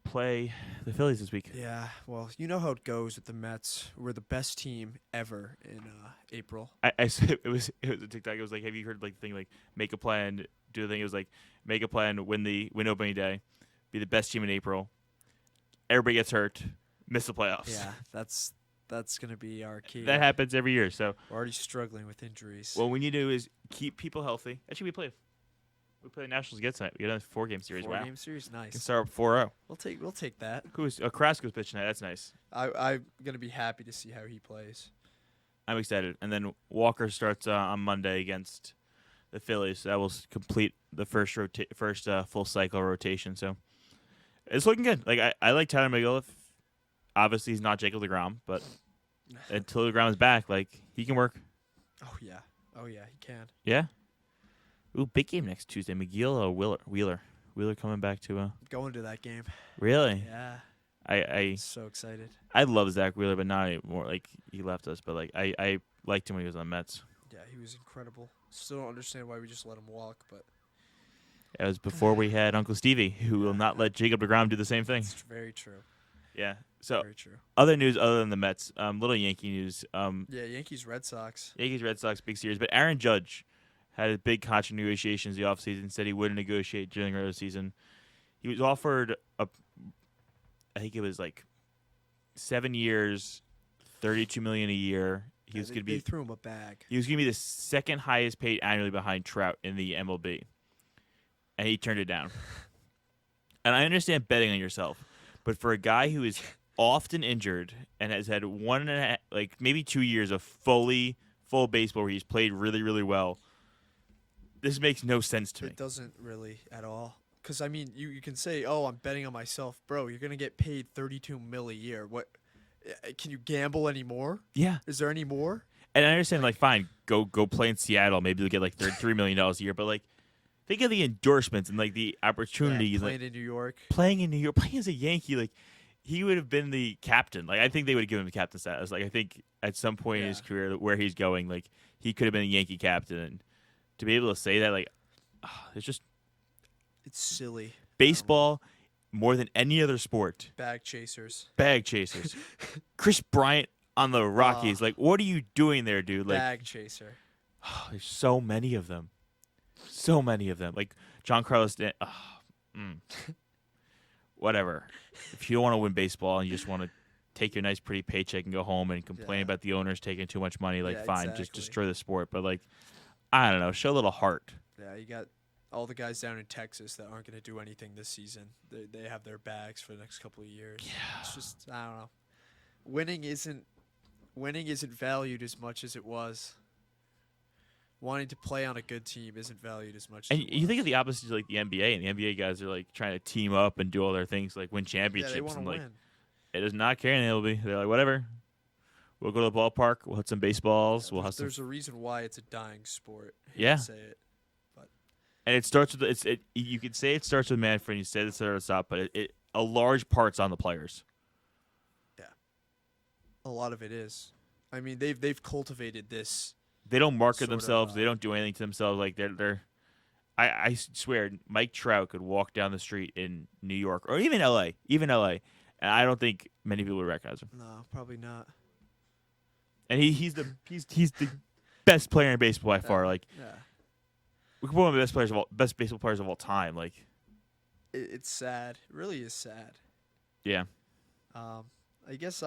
play the Phillies this week. Yeah, well, you know how it goes with the Mets. We're the best team ever in April. It was a TikTok. It was like, have you heard the thing make a plan, do the thing? It was like, make a plan, win opening day, be the best team in April. Everybody gets hurt, miss the playoffs. Yeah, that's going to be our key. That happens every year. So we're already struggling with injuries. What we need to do is keep people healthy. Actually, we play the Nationals again tonight. We got a 4-game series. 4-game series, nice. We can start up 4-0. We'll take that. Carrasco's pitching tonight. That's nice. I'm going to be happy to see how he plays. I'm excited. And then Walker starts on Monday against the Phillies. So that will complete the first full cycle rotation. So it's looking good. I like Tyler McGill. Obviously, he's not Jacob deGrom, but until deGrom is back, he can work. Oh yeah, he can. Yeah. Ooh, big game next Tuesday. McGill or Wheeler coming back to going to that game. Really? Yeah. I so excited. I love Zach Wheeler, but not anymore. He left us, but I liked him when he was on the Mets. Yeah, he was incredible. Still don't understand why we just let him walk, but it was before we had Uncle Stevie, who will not let Jacob deGrom do the same thing. It's very true. Yeah. So very true. Other news other than the Mets, little Yankee news. Yankees Red Sox, big series. But Aaron Judge had a big contract negotiations the offseason, said he wouldn't negotiate during the regular season. He was offered I think it was 7 years, $32 million a year. They threw him a bag. He was going to be the second highest paid annually behind Trout in the MLB, and he turned it down. And I understand betting on yourself, but for a guy who is often injured and has had 1.5, maybe 2 years of full baseball where he's played really, really well, this makes no sense to me. It doesn't really at all. Because, I mean, you can say, oh, I'm betting on myself. Bro, you're going to get paid $32 million a year. What? Can you gamble anymore? Yeah. Is there any more? And I understand, fine, go play in Seattle. Maybe you'll get, $33 million a year. But, think of the endorsements and, the opportunities. Playing in New York. Playing as a Yankee, he would have been the captain. I think they would have given him the captain status. I think at some point in his career, where he's going, he could have been a Yankee captain. And to be able to say that, it's just... It's silly. Baseball, more than any other sport. Bag chasers. Chris Bryant on the Rockies. What are you doing there, dude? Bag chaser. There's so many of them. So many of them. John Carlos. Whatever. If you don't want to win baseball and you just want to take your nice, pretty paycheck and go home and complain about the owners taking too much money, fine, exactly. Just destroy the sport. But, I don't know. Show a little heart. Yeah, you got all the guys down in Texas that aren't going to do anything this season. They have their bags for the next couple of years. Yeah. It's just, I don't know. Winning isn't valued as much as it was. Wanting to play on a good team isn't valued as much. And you think of the opposite to the NBA, and the NBA guys are trying to team up and do all their things, win championships, they want to win. It does not care in the MLB. They're whatever, We'll go to the ballpark. We'll hit some baseballs. Yeah, we'll have there's a reason why it's a dying sport. I hate Yeah. to say it, but and it starts with you could say it starts with Manfred. You say this at the top, but a large part's on the players. Yeah, a lot of it is. I mean, they've cultivated this. They don't market sort themselves. of, They don't do anything to themselves. Like they're. I swear, Mike Trout could walk down the street in New York or even L.A. and I don't think many people would recognize him. No, probably not. And he's the best player in baseball by far. Like, we could put one of the best baseball players of all time. Like, it's sad. It really is sad. Yeah. I guess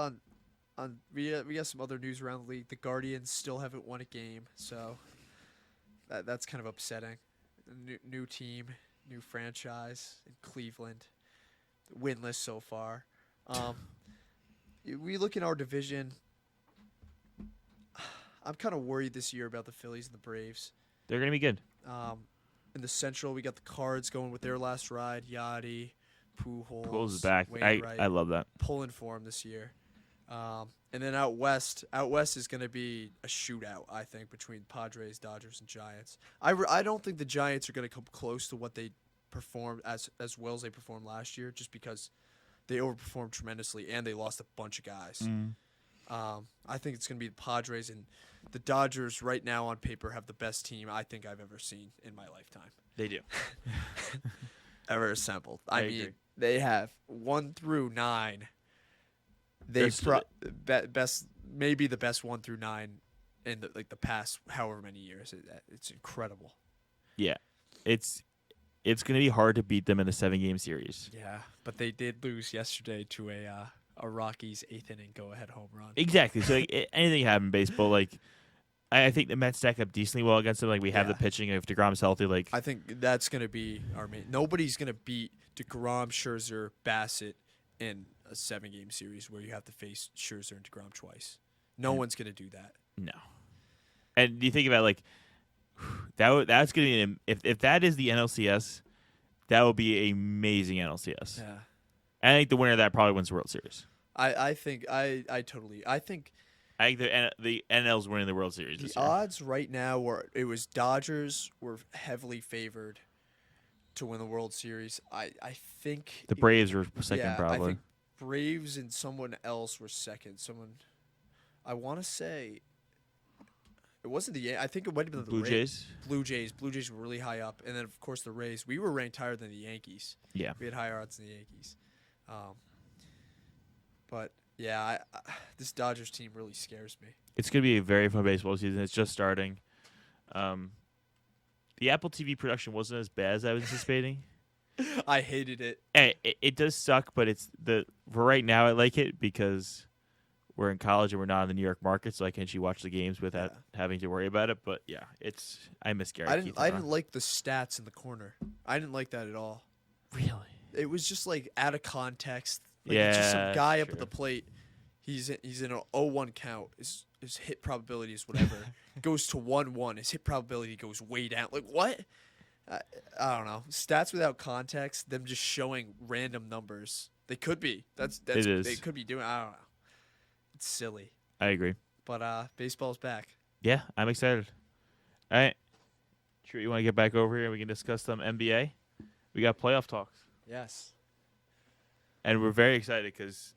we got some other news around the league. The Guardians still haven't won a game, so that's kind of upsetting. New team, new franchise in Cleveland, winless so far. We look in our division. I'm kind of worried this year about the Phillies and the Braves. They're going to be good. In the Central, we got the Cards going with their last ride. Yachty, Pujols is back. I love that. Pulling for him this year. And then out west is going to be a shootout, I think, between Padres, Dodgers, and Giants. I don't think the Giants are going to come close to what they performed as well as they performed last year, just because they overperformed tremendously and they lost a bunch of guys. I think it's going to be the Padres, and the Dodgers right now on paper have the best team I think I've ever seen in my lifetime. They do. Ever assembled. I mean, agree. They have 1 through 9. Best, maybe the best 1 through 9 in the past however many years. It's incredible. Yeah, it's going to be hard to beat them in a 7-game series. Yeah, but they did lose yesterday to a Rockies 8th inning go-ahead home run. Exactly. So anything can happen in baseball. Like, I think the Mets stack up decently well against them. Like, we have the pitching. If DeGrom's healthy, like, I think that's going to be our main. Nobody's going to beat DeGrom, Scherzer, Bassett in a 7-game series where you have to face Scherzer and DeGrom twice. No one's going to do that. No. And you think about, like, that's going to be if that is the NLCS, that will be an amazing NLCS. Yeah. I think the winner of that probably wins the World Series. I think the NL's winning the World Series this the year. odds right now it was Dodgers were heavily favored to win the World Series. I think The Braves were second, I probably. think Braves and someone else were second. I want to say it wasn't I think it might have been the Blue Jays. Blue Jays were really high up, and then of course the Rays. We were ranked higher than the Yankees. Yeah, we had higher odds than the Yankees. But yeah, this Dodgers team really scares me. It's going to be a very fun baseball season. It's just starting. The Apple TV production wasn't as bad as I was anticipating. I hated it. It does suck, but for right now I like it because we're in college and we're not in the New York market, so I can actually watch the games without having to worry about it. But yeah, I miss Gary. I didn't like the stats in the corner. I didn't like that at all. Really? It was just like out of context. Like, Yeah, it's just some guy up true. at the plate. He's in an 0-1 count. His hit probability is whatever. Goes to 1-1. His hit probability goes way down. Like what? I don't know. Stats without context. Them just showing random numbers. They could be. That's It is. They could be doing. I don't know. It's silly. I agree. But baseball's back. Yeah, I'm excited. All right. Sure, you want to get back over here and we can discuss some NBA? We got playoff talks. Yes. And we're very excited because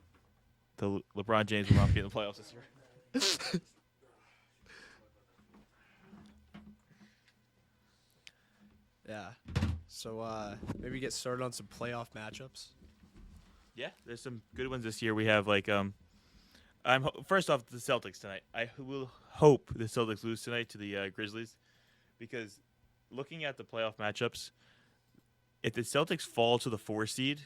the LeBron James will not be in the playoffs this year. Yeah. So maybe get started on some playoff matchups. Yeah, there's some good ones this year. We have first off the Celtics tonight. I will hope the Celtics lose tonight to the Grizzlies, because looking at the playoff matchups, if the Celtics fall to the 4 seed,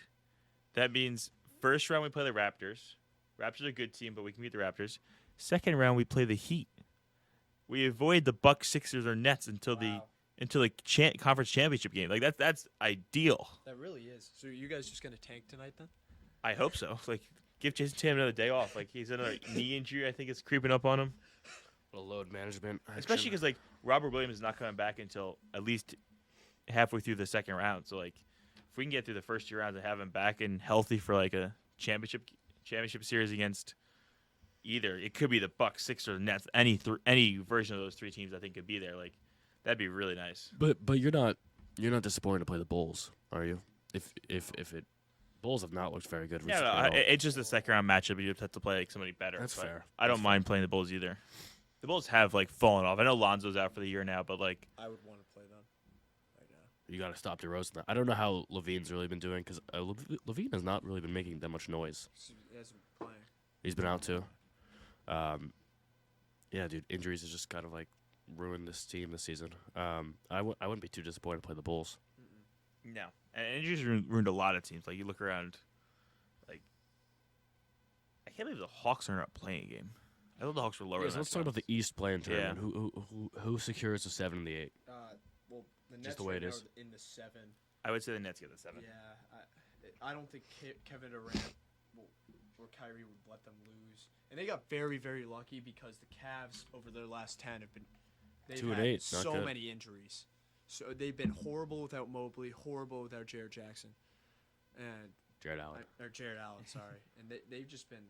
that means first round we play the Raptors. Raptors are a good team, but we can beat the Raptors. Second round we play the Heat. We avoid the Bucks, Sixers, or Nets until the conference championship game. Like that's ideal. That really is. So you guys just gonna tank tonight then? I hope so. Like, give Jason Tatum another day off. Like, he's in a knee injury. I think it's creeping up on him. A load management. Especially because, like, Robert Williams is not coming back until at least halfway through the second round. So, like, if we can get through the first 2 rounds and have him back and healthy for, like, a championship series against either. It could be the Bucks, Sixers, Nets. Any version of those three teams, I think, could be there. Like, that'd be really nice. But you're not disappointed to play the Bulls, are you? If it Bulls have not looked very good. Yeah, recently at all. it's just a second round matchup. You have to play like somebody better. That's but fair. I don't mind playing the Bulls either. The Bulls have like fallen off. I know Lonzo's out for the year now, but like I would want to play them right now. You got to stop DeRozan. I don't know how Levine's really been doing because Levine has not really been making that much noise. He hasn't been playing. He's been out too. Yeah, dude, injuries has just kind of like ruined this team this season. I wouldn't be too disappointed to play the Bulls. no, and injuries ruined a lot of teams. Like you look around, like I can't believe the Hawks are not playing a game. I thought the Hawks were lower. So let's talk about the East playing tournament. Yeah. Who secures the 7 and the 8? Well, the Nets Just the way right it now is. are in the 7. I would say the Nets get the 7. Yeah, I don't think Kevin Durant or Kyrie would let them lose. And they got very, very lucky because the Cavs over their last 10 have been 2 and had 8, not so good. many injuries. So they've been horrible without Mobley, horrible without Jared Jackson, and Jared Allen. Jared Allen, sorry. And they've just been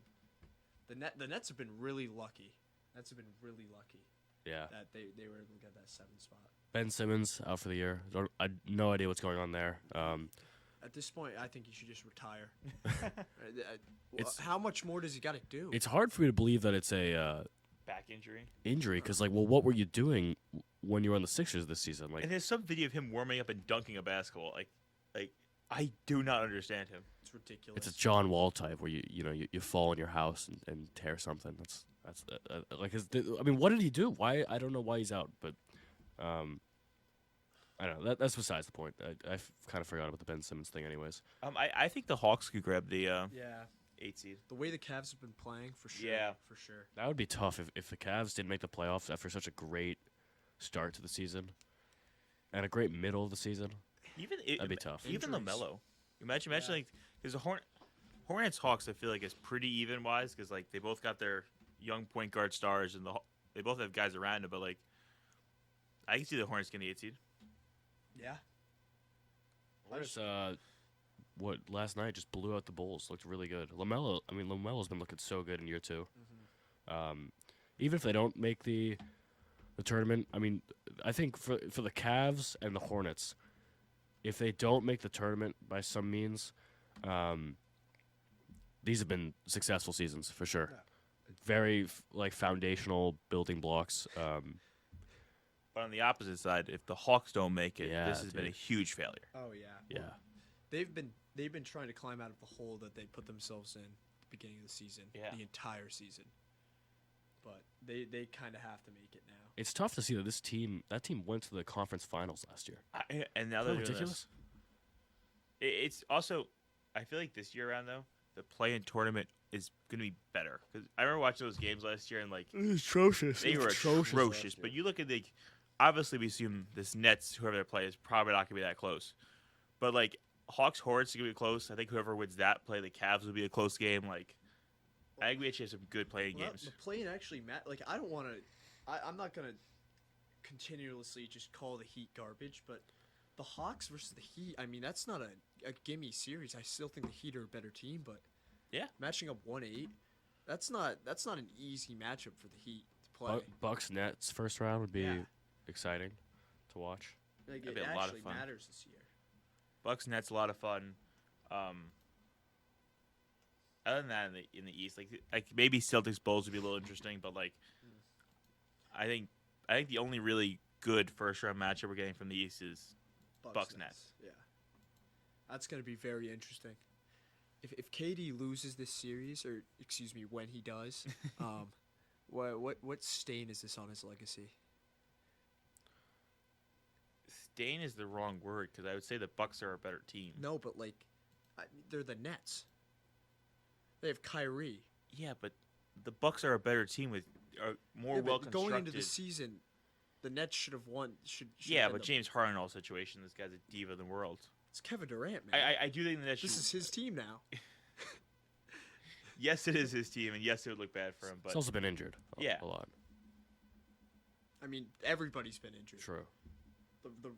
the Nets have been really lucky. Nets have been really lucky. Yeah. That they were able to get that 7 spot. Ben Simmons out for the year. I no idea what's going on there. At this point, I think he should just retire. How much more does he got to do? It's hard for me to believe that it's a back injury. Because what were you doing when you were on the Sixers this season? Like, And there's some video of him warming up and dunking a basketball. Like I do not understand him. It's ridiculous. it's a John Wall type where you fall in your house and tear something. That's like I mean, what did he do? Why I don't know why he's out, but I don't know. That's besides the point. I kind of forgot about the Ben Simmons thing, anyways. I think the Hawks could grab the 8 seed. The way the Cavs have been playing, for sure. Yeah. For sure. That would be tough if the Cavs didn't make the playoffs after such a great start to the season and a great middle of the season. That'd be tough. Even LaMelo. Imagine like because the Hornets Hawks I feel like is pretty even wise because like they both got their young point guard stars and they both have guys around it, but like I can see the Hornets getting the 8 seed. Yeah. Hornets, last night just blew out the Bulls. Looked really good. LaMelo's been looking so good in year 2. Even if they don't make the tournament, I mean, I think for the Cavs and the Hornets, if they don't make the tournament by some means, these have been successful seasons for sure. Yeah. Very foundational building blocks. But on the opposite side, if the Hawks don't make it, this has been a huge failure. Oh yeah. Yeah. Well, they've been trying to climb out of the hole that they put themselves in at the beginning of the season, the entire season. But they kind of have to make it now. It's tough to see that that team went to the conference finals last year. And now they're ridiculous. It's also, I feel like this year around though, the play-in tournament is going to be better because I remember watching those games last year and like it was atrocious. They were atrocious. But you look at obviously we assume this Nets, whoever they play, is probably not going to be that close. But like Hawks Hornets are going to be close. I think whoever wins that play, the Cavs will be a close game. Like I think we actually have some good playing games. The play-in actually I don't want to. I'm not gonna continuously just call the Heat garbage, but the Hawks versus the Heat. I mean, that's not a gimme series. I still think the Heat are a better team, but matching up 1-8, that's not an easy matchup for the Heat to play. Bucks Nets first round would be exciting to watch. Like, That'd it be a lot of actually fun. matters this year. Bucks Nets a lot of fun. Other than that, in the East, like maybe Celtics Bulls would be a little interesting, but like I think the only really good first round matchup we're getting from the East is Bucks Nets. Yeah, that's gonna be very interesting. If KD loses this series, or excuse me, when he does, what stain is this on his legacy? Stain is the wrong word because I would say the Bucks are a better team. No, but they're the Nets. They have Kyrie. Yeah, but the Bucks are a better team with more well constructed. Going into the season, the Nets should have won. But James Harden in all situations, this guy's a diva of the world. It's Kevin Durant, man. I do think the Nets. This is his team now. Yes, it is his team, and yes, it would look bad for him. But he's also been injured. A lot. I mean, everybody's been injured. True. The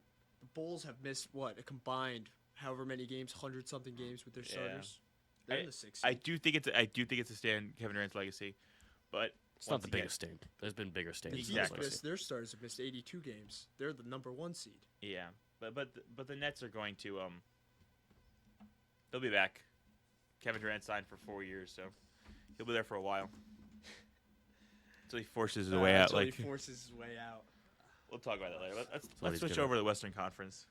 Bulls have missed a combined however many games, 100-something games with their starters. They're in the 6th. I do think it's a stand Kevin Durant's legacy, But it's not the biggest stain. There's been bigger stains. Exactly. Their stars have missed 82 games. They're the number 1 seed. Yeah, but the Nets are going to they'll be back. Kevin Durant signed for 4 years, so he'll be there for a while. Until he forces his way out. Until he forces his way out. We'll talk about that later. Let's switch over to the Western Conference.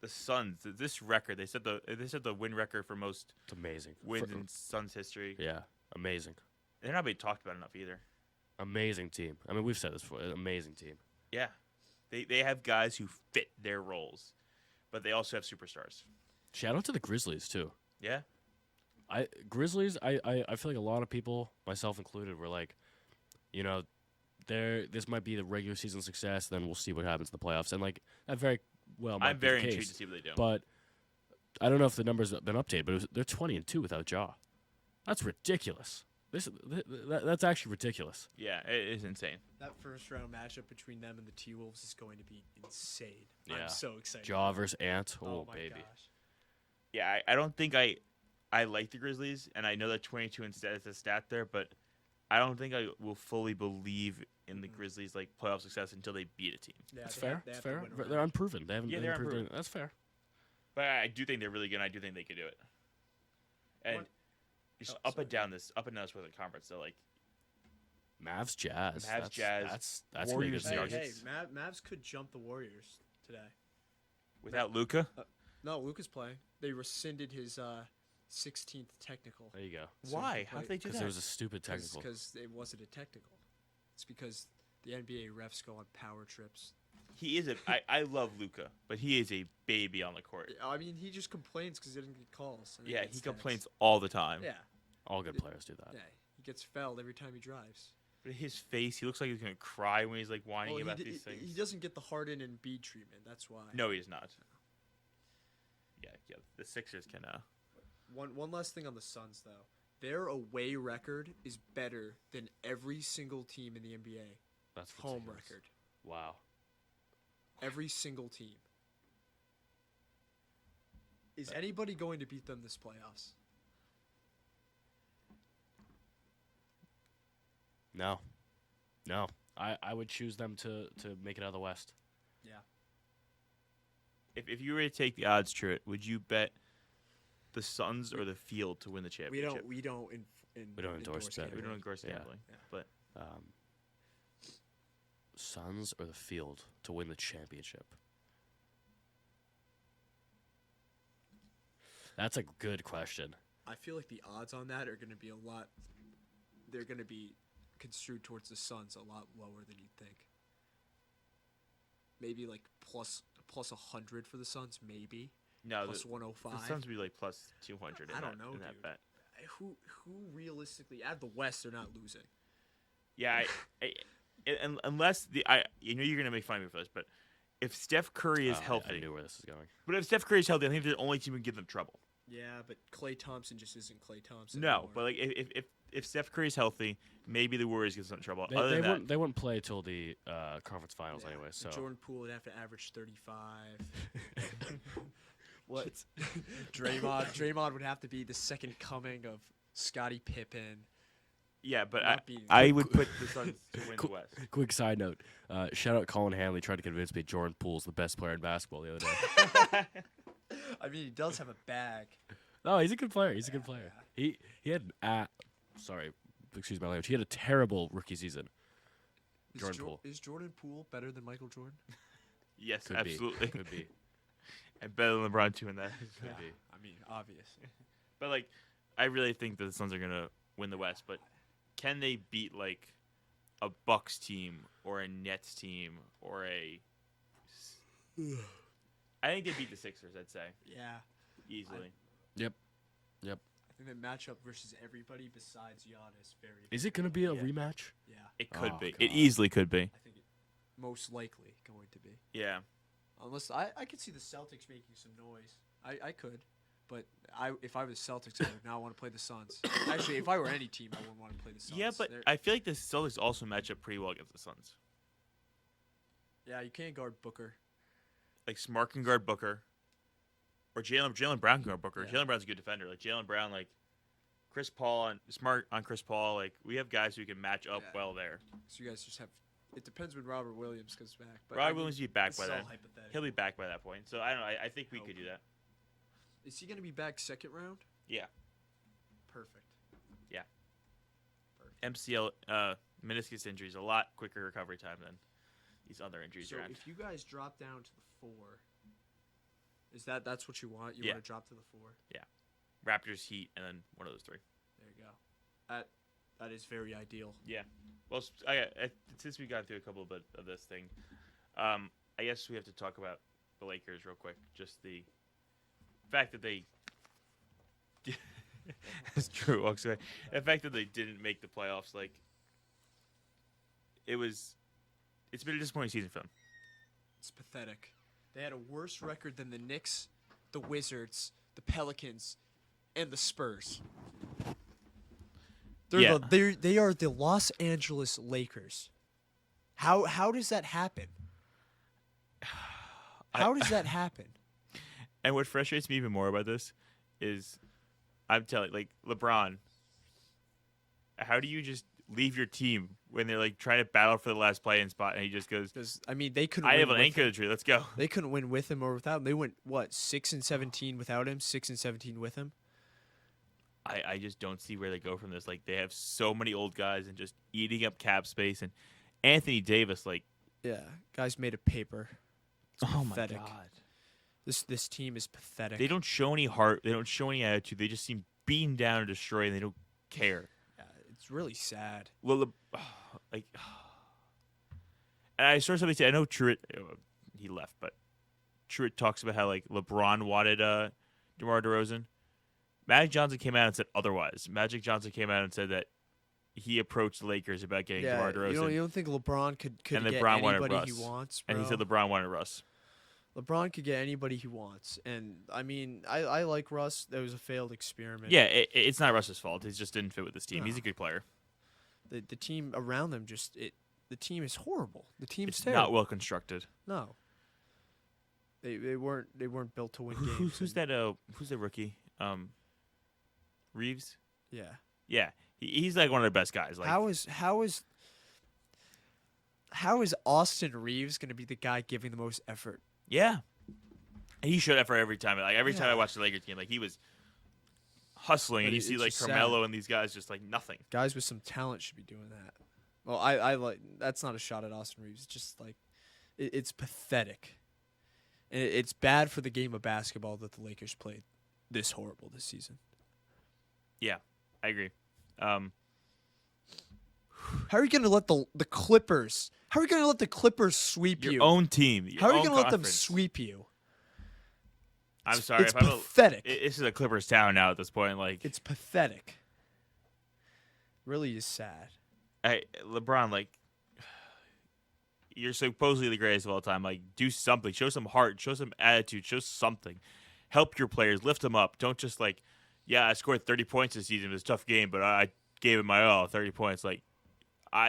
The Suns. This record, they said the win record for most. It's amazing. Wins in Suns history. Yeah, amazing. They're not being talked about enough either. Amazing team. I mean, we've said this before. Amazing team. Yeah, they have guys who fit their roles, but they also have superstars. Shout out to the Grizzlies too. Yeah. Grizzlies. I feel like a lot of people, myself included, were like, you know, this might be the regular season success. Then we'll see what happens in the playoffs. And like that very well. I'm very intrigued to see what they do. But I don't know if the numbers have been updated. But they're 20-2 without Ja. That's ridiculous. That's actually ridiculous. Yeah, it is insane. That first round matchup between them and the T-Wolves is going to be insane. Yeah. I'm so excited. Ja versus Ant. Oh my baby. gosh. Yeah, I don't think I like the Grizzlies, and I know that 22 instead is a stat there, but I don't think I will fully believe in the Grizzlies' like playoff success until they beat a team. Yeah, That's they fair. have- they That's have to fair. win around. They're unproven. They haven't. Yeah, they they're haven't proved unproven. That's fair. But I do think they're really good. And I do think they could do it. And just up and down this Western Conference, so like Mavs Jazz. Jazz. That's Warriors. Hey, Nuggets. Mavs could jump the Warriors today. Without Luka. No, Luka's playing. They rescinded his 16th technical. There you go. Why? How did they do that? Because there was a stupid technical. Because it wasn't a technical. It's because the NBA refs go on power trips. He is I love Luka, but he is a baby on the court. I mean, he just complains because he doesn't get calls. and Yeah, gets he taxed. complains all the time. Yeah. All good players do that. Yeah, he gets fouled every time he drives. But his face, he looks like he's gonna cry when he's like whining about these things. He doesn't get the Harden and Embiid treatment. That's why. No, he does not. Yeah. The Sixers can. One last thing on the Suns though. Their away record is better than every single team in the NBA. That's home ridiculous. record. Wow. Every single team. Is anybody going to beat them this playoffs? No. I would choose them to make it out of the West. Yeah. If you were to take the odds, Truett, would you bet the Suns or the Field to win the championship? We don't endorse that. We don't endorse gambling. Yeah. But Suns or the Field to win the championship. That's a good question. I feel like the odds on that are going to be a lot. They're going to be construed towards the Suns a lot lower than you'd think. Maybe like plus 100 for the Suns, maybe. No, plus 105. The Suns would be like plus 200. I don't know, in that dude. bet. Who realistically out of the West they're not losing? Yeah, unless you know you're gonna make fun of me for this, but if Steph Curry is healthy, I knew where this is going. But if Steph Curry is healthy, I think they're the only team who can give them trouble. Yeah, but Klay Thompson just isn't Klay Thompson. No, anymore. but like if Steph Curry is healthy, maybe the Warriors get some trouble. They wouldn't play till the conference finals anyway. So Jordan Poole would have to average 35. What? Draymond would have to be the second coming of Scottie Pippen. Yeah, but Not being- I would put the Suns to win the West. Quick side note: shout out Colin Hanley trying to convince me Jordan Poole's the best player in basketball the other day. I mean, he does have a bag. No, he's a good player. He's a good player. He had sorry, excuse my language. He had a terrible rookie season. Jordan Poole. Is Jordan Poole better than Michael Jordan? Yes, Could absolutely. Could be. And better than LeBron too in that. Could be. I mean, obvious. But like, I really think that the Suns are gonna win the West. But can they beat like a Bucks team or a Nets team or a? I think they beat the Sixers. I'd say. Yeah. Easily. Yep. I think the matchup versus everybody besides Giannis very. Is it going to be a rematch? Yeah. It could Oh, be. God. It easily could be. I think it most likely going to be. Yeah. Unless I could see the Celtics making some noise. I could. But if I was Celtics, I would not want to play the Suns. Actually, if I were any team, I wouldn't want to play the Suns. Yeah, but I feel like the Celtics also match up pretty well against the Suns. Yeah, you can't guard Booker. Like Smart can guard Booker, or Jaylen Brown can guard Booker. Yeah. Jaylen Brown's a good defender. Like Jaylen Brown, like Chris Paul smart on Chris Paul. Like we have guys who can match up well there. So you guys just have. It depends when Robert Williams comes back. But Robert Williams will be back by then. then. He'll be back by that point. So I don't know. I think we could do that. Is he going to be back second round? Yeah. Perfect. Yeah. MCL meniscus injury is a lot quicker recovery time than these other injuries. So around. if you guys drop down to the 4, that's what you want? You want to drop to the 4? Yeah. Raptors, Heat, and then one of those 3. There you go. That is very ideal. Yeah. Well, since we got through a couple bit of this thing, I guess we have to talk about the Lakers real quick. Just the fact that they it's true. Actually, the fact that they didn't make the playoffs, like it's been a disappointing season for them. It's pathetic. They had a worse record than the Knicks, the Wizards, the Pelicans, and the Spurs. They are the Los Angeles Lakers. How does that happen? How does that happen? And what frustrates me even more about this is, I'm telling, like, LeBron, how do you just leave your team when they're like trying to battle for the last play-in spot, and he just goes? I mean, they couldn't. I have an anchor tree. Let's go. They couldn't win with him or without him. They went 6-17 without him, 6-17 with him. I just don't see where they go from this. Like, they have so many old guys and just eating up cap space. And Anthony Davis, like, guys made of paper. It's pathetic. My God. This team is pathetic. They don't show any heart. They don't show any attitude. They just seem beaten down and destroyed, and they don't care. Yeah, it's really sad. Well, and I saw somebody say, I know Truitt, he left, but Truitt talks about how, like, LeBron wanted DeMar DeRozan. Magic Johnson came out and said otherwise. Magic Johnson came out and said that he approached the Lakers about getting DeMar DeRozan. You don't think LeBron could and get LeBron anybody wanted he Russ. wants, bro? And he said LeBron wanted Russ. LeBron could get anybody he wants. And, I mean, I like Russ. That was a failed experiment. Yeah, it's not Russ's fault. He just didn't fit with this team. No. He's a good player. The team around them the team is horrible. The team's It's terrible. not well constructed. No. They weren't built to win games. Who's the rookie? Reeves? Yeah. Yeah. He's like one of the best guys. Like, How is Austin Reeves going to be the guy giving the most effort? Yeah. He showed effort every time. Like every time I watched the Lakers game, like he was hustling, and you see like Carmelo and these guys just like nothing. Guys with some talent should be doing that. Well, I like that's not a shot at Austin Reeves. It's just like it's pathetic. And it's bad for the game of basketball that the Lakers played this horrible this season. Yeah, I agree. How are you going to let the Clippers? How are you going to let the Clippers sweep you? Your own team. How are you going to let them sweep you? I'm sorry. It's pathetic. This is a Clippers town now at this point. Like it's pathetic. Really is sad. LeBron, like, you're supposedly the greatest of all time. Like, do something. Show some heart. Show some attitude. Show something. Help your players. Lift them up. Don't just like, yeah, I scored 30 points this season. It was a tough game, but I gave it my all. 30 points. Like,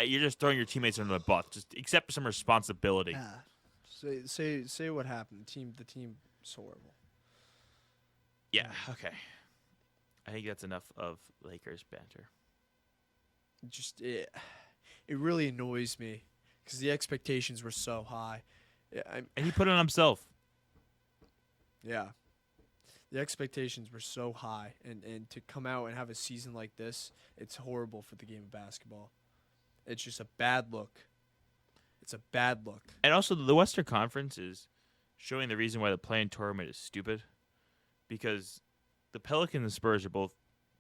you're just throwing your teammates under the bus. Just accept some responsibility. Yeah. Say what happened. The team is horrible. Yeah. Okay. I think that's enough of Lakers banter. It really annoys me because the expectations were so high. And he put it on himself. Yeah. The expectations were so high, and to come out and have a season like this, it's horrible for the game of basketball. It's just a bad look. It's a bad look. And also, the Western Conference is showing the reason why the play-in tournament is stupid, because the Pelicans and Spurs are both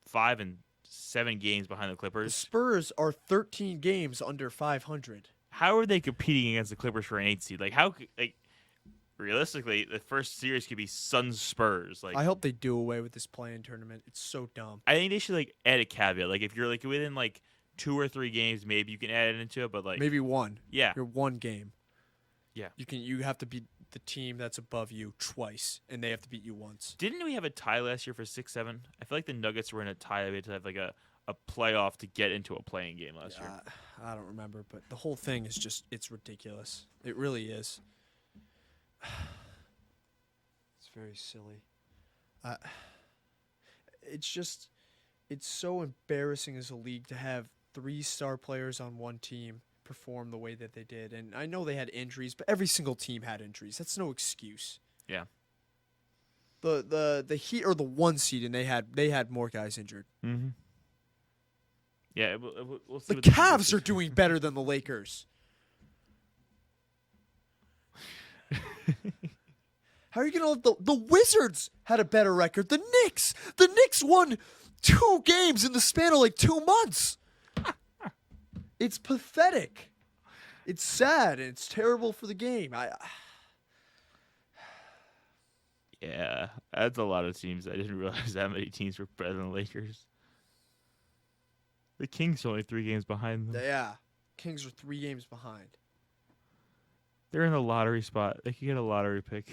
5 and 7 games behind the Clippers. The Spurs are 13 games under 500. How are they competing against the Clippers for an 8 seed? Like, how? Like, realistically, the first series could be Suns-Spurs. Like, I hope they do away with this play-in tournament. It's so dumb. I think they should like add a caveat. Like, if you're like within like 2 or 3 games, maybe you can add it into it. But like maybe one. Yeah, you're one game. Yeah, you have to beat the team that's above you twice, and they have to beat you once. Didn't we have a tie last year for 6-7? I feel like the Nuggets were in a tie. They had to have like a playoff to get into a playing game last year. I don't remember, but the whole thing is just, it's ridiculous. It really is. It's very silly. It's just, it's so embarrassing as a league to have 3 star players on one team perform the way that they did. And I know they had injuries, but every single team had injuries. That's no excuse. Yeah. The Heat are the 1 seed, and they had more guys injured. Mm-hmm. Yeah, we'll see. The Cavs are doing better than the Lakers. How are you going to let the Wizards had a better record? The Knicks won 2 games in the span of like 2 months. It's pathetic. It's sad, and it's terrible for the game. Yeah, that's a lot of teams. I didn't realize that many teams were better than the Lakers. The Kings are only 3 games behind them. Yeah, Kings are 3 games behind. They're in the lottery spot. They could get a lottery pick.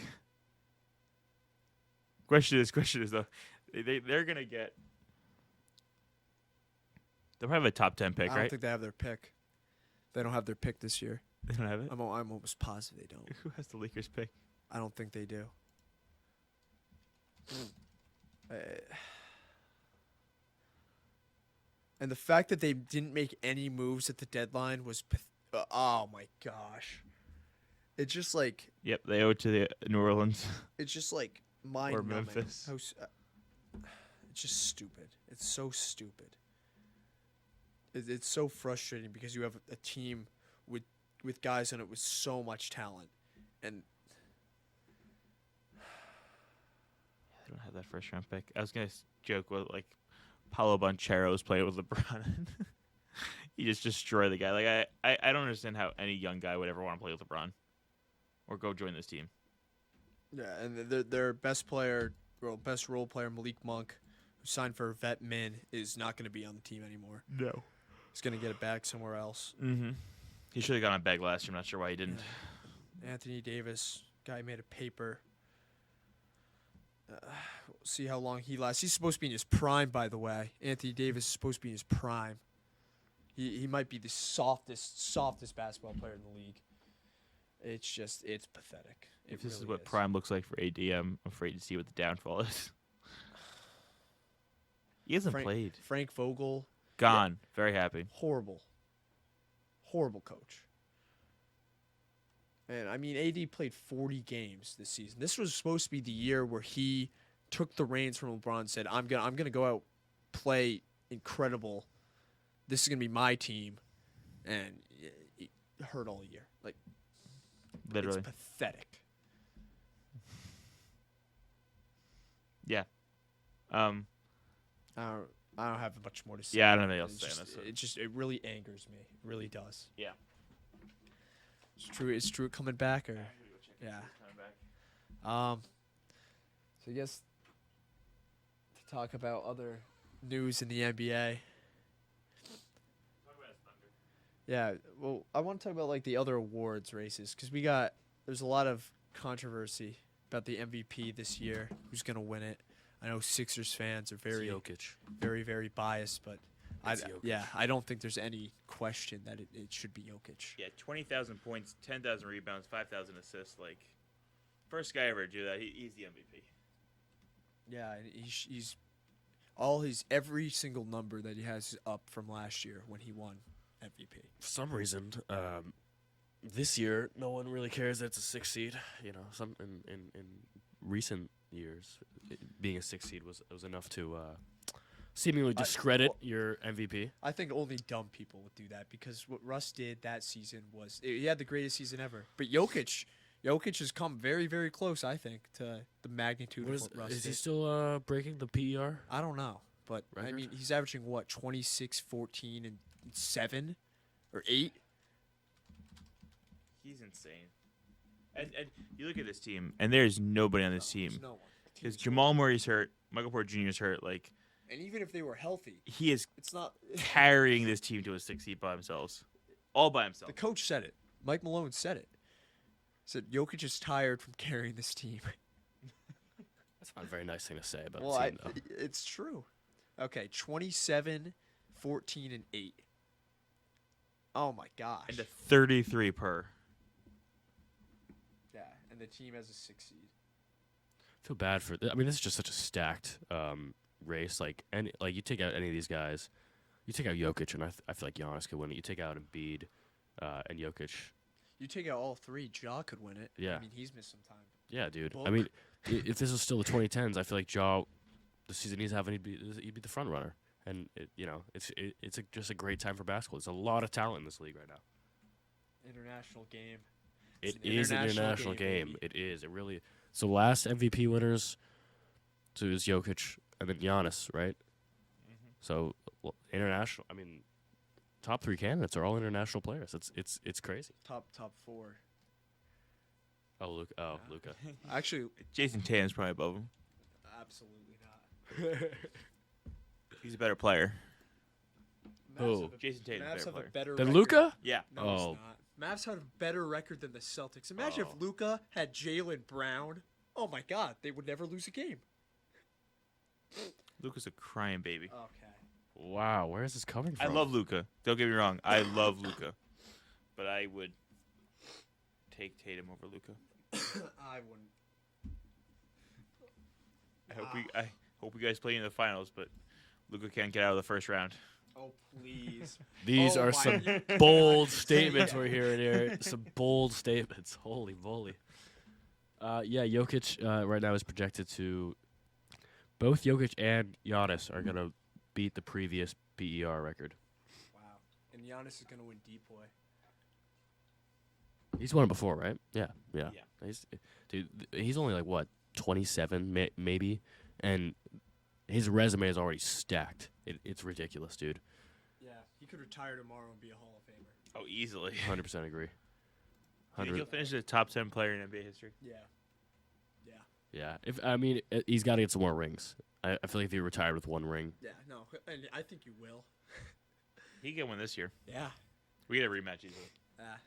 Question is though, they're gonna get. They'll have a top 10 pick, I right? don't think they have their pick. They don't have their pick this year. They don't have it. I'm almost positive they don't. Who has the Lakers pick? I don't think they do. And the fact that they didn't make any moves at the deadline was, oh my gosh. It's just like. Yep, they owe it to the New Orleans. It's just like mind-numbing. Or Memphis. It's just stupid. It's so stupid. It's so frustrating because you have a team with guys on it with so much talent, and They don't have that first round pick. I was gonna joke with like Paolo Banchero's playing with LeBron. He just destroyed the guy. Like I don't understand how any young guy would ever want to play with LeBron or go join this team. yeah, and their best player, best role player Malik Monk, who signed for Vet Min, is not going to be on the team anymore. No, he's going to get it back somewhere else. Mm-hmm. He should have gone on bag last year. I'm not sure why he didn't. Anthony Davis, guy made a paper. We'll see how long he lasts. He's supposed to be in his prime, by the way. Anthony Davis is supposed to be in his prime. He might be the softest basketball player in the league. It's pathetic. If this is what prime looks like for AD, I'm afraid to see what the downfall is. He hasn't played. Frank Vogel. Gone. Yeah. Very happy. Horrible coach. And I mean, AD played 40 games this season. This was supposed to be the year where he took the reins from LeBron and said, I'm gonna go out, play incredible. This is gonna be my team, and he hurt all year. Like, literally, it's pathetic. Yeah. I don't have much more to say. Yeah, I don't have anything else to say on this. It really angers me. It really does. Yeah. Is Truitt coming back or? Yeah. So I guess to talk about other news in the NBA. Yeah, well, I want to talk about like the other awards races because there's a lot of controversy about the MVP this year. Who's gonna win it? I know Sixers fans are very very biased, but I don't think there's any question that it should be Jokic. Yeah, 20,000 points, 10,000 rebounds, 5,000 assists. Like, first guy ever to do that. He's the MVP. Yeah, he's every single number that he has is up from last year when he won MVP. For some reason, this year no one really cares that it's a 6th seed. You know, some in recent years, being a 6th seed was enough to seemingly discredit your MVP. I think only dumb people would do that because what Russ did that season was he had the greatest season ever. But Jokic has come very, very close, I think, to the magnitude of what Russ did. Is he still breaking the PER? I don't know, but record? I mean, he's averaging what, 26, 14, and 7 or 8. He's insane. And you look at this team, and there's nobody on this team. No one. Because Jamal Murray's hurt, Michael Porter Jr. is hurt. Like, and even if they were healthy, he is it's not carrying this team to a 6th seed by themselves, all by himself. The coach said it. Mike Malone said it. He said Jokic is tired from carrying this team. That's not a very nice thing to say about the team, though. It's true. Okay, 27, 14, and 8. Oh my gosh. And a 33 per. Yeah, and the team has a 6th seed. I feel bad for. I mean, this is just such a stacked race. Like you take out any of these guys, you take out Jokic, and I feel like Giannis could win it. You take out Embiid and Jokic. You take out all three, Ja could win it. Yeah. I mean, he's missed some time. Yeah, dude. Book. I mean, if this was still the 2010s, I feel like Ja, the season he's having, he'd be the front runner. And it's just a great time for basketball. There's a lot of talent in this league right now. International game. It is an international game. It is. It really. So last MVP winners, so it was Jokic and then Giannis, right? Mm-hmm. So international. I mean, top 3 candidates are all international players. It's crazy. Top 4. Oh, Luka. Oh, Luka. Actually, Jason Tatum's probably above him. absolutely not. He's a better player. Who? Jason Tatum's Mavs a have better a better Then record. Luka? Yeah. No, Oh. it's not. Mavs had a better record than the Celtics. Imagine if Luka had Jalen Brown. Oh my God, they would never lose a game. Luka's a crying baby. Okay. Wow, where is this coming I from? love Luka. Don't get me wrong. I love Luka. But I would take Tatum over Luka. I wouldn't. I hope you guys play in the finals, but Luka can't get out of the first round. Oh please. These Oh are my- some bold statements we're hearing here. Some bold statements. Holy moly. Yeah, Jokic right now is projected to. Both Jokic and Giannis are gonna beat the previous PER record. Wow. And Giannis is gonna win deep boy. He's won it before, right? Yeah. He's only like what 27 maybe, and his resume is already stacked. It's ridiculous, dude. Yeah, he could retire tomorrow and be a Hall of Famer. Oh, easily. 100% agree. Do you think he'll finish as a top 10 player in NBA history? Yeah. Yeah. He's got to get some more rings. I feel like if he retired with 1 ring. Yeah, no, and I think you will. He can win this year. Yeah. We get a rematch easily. I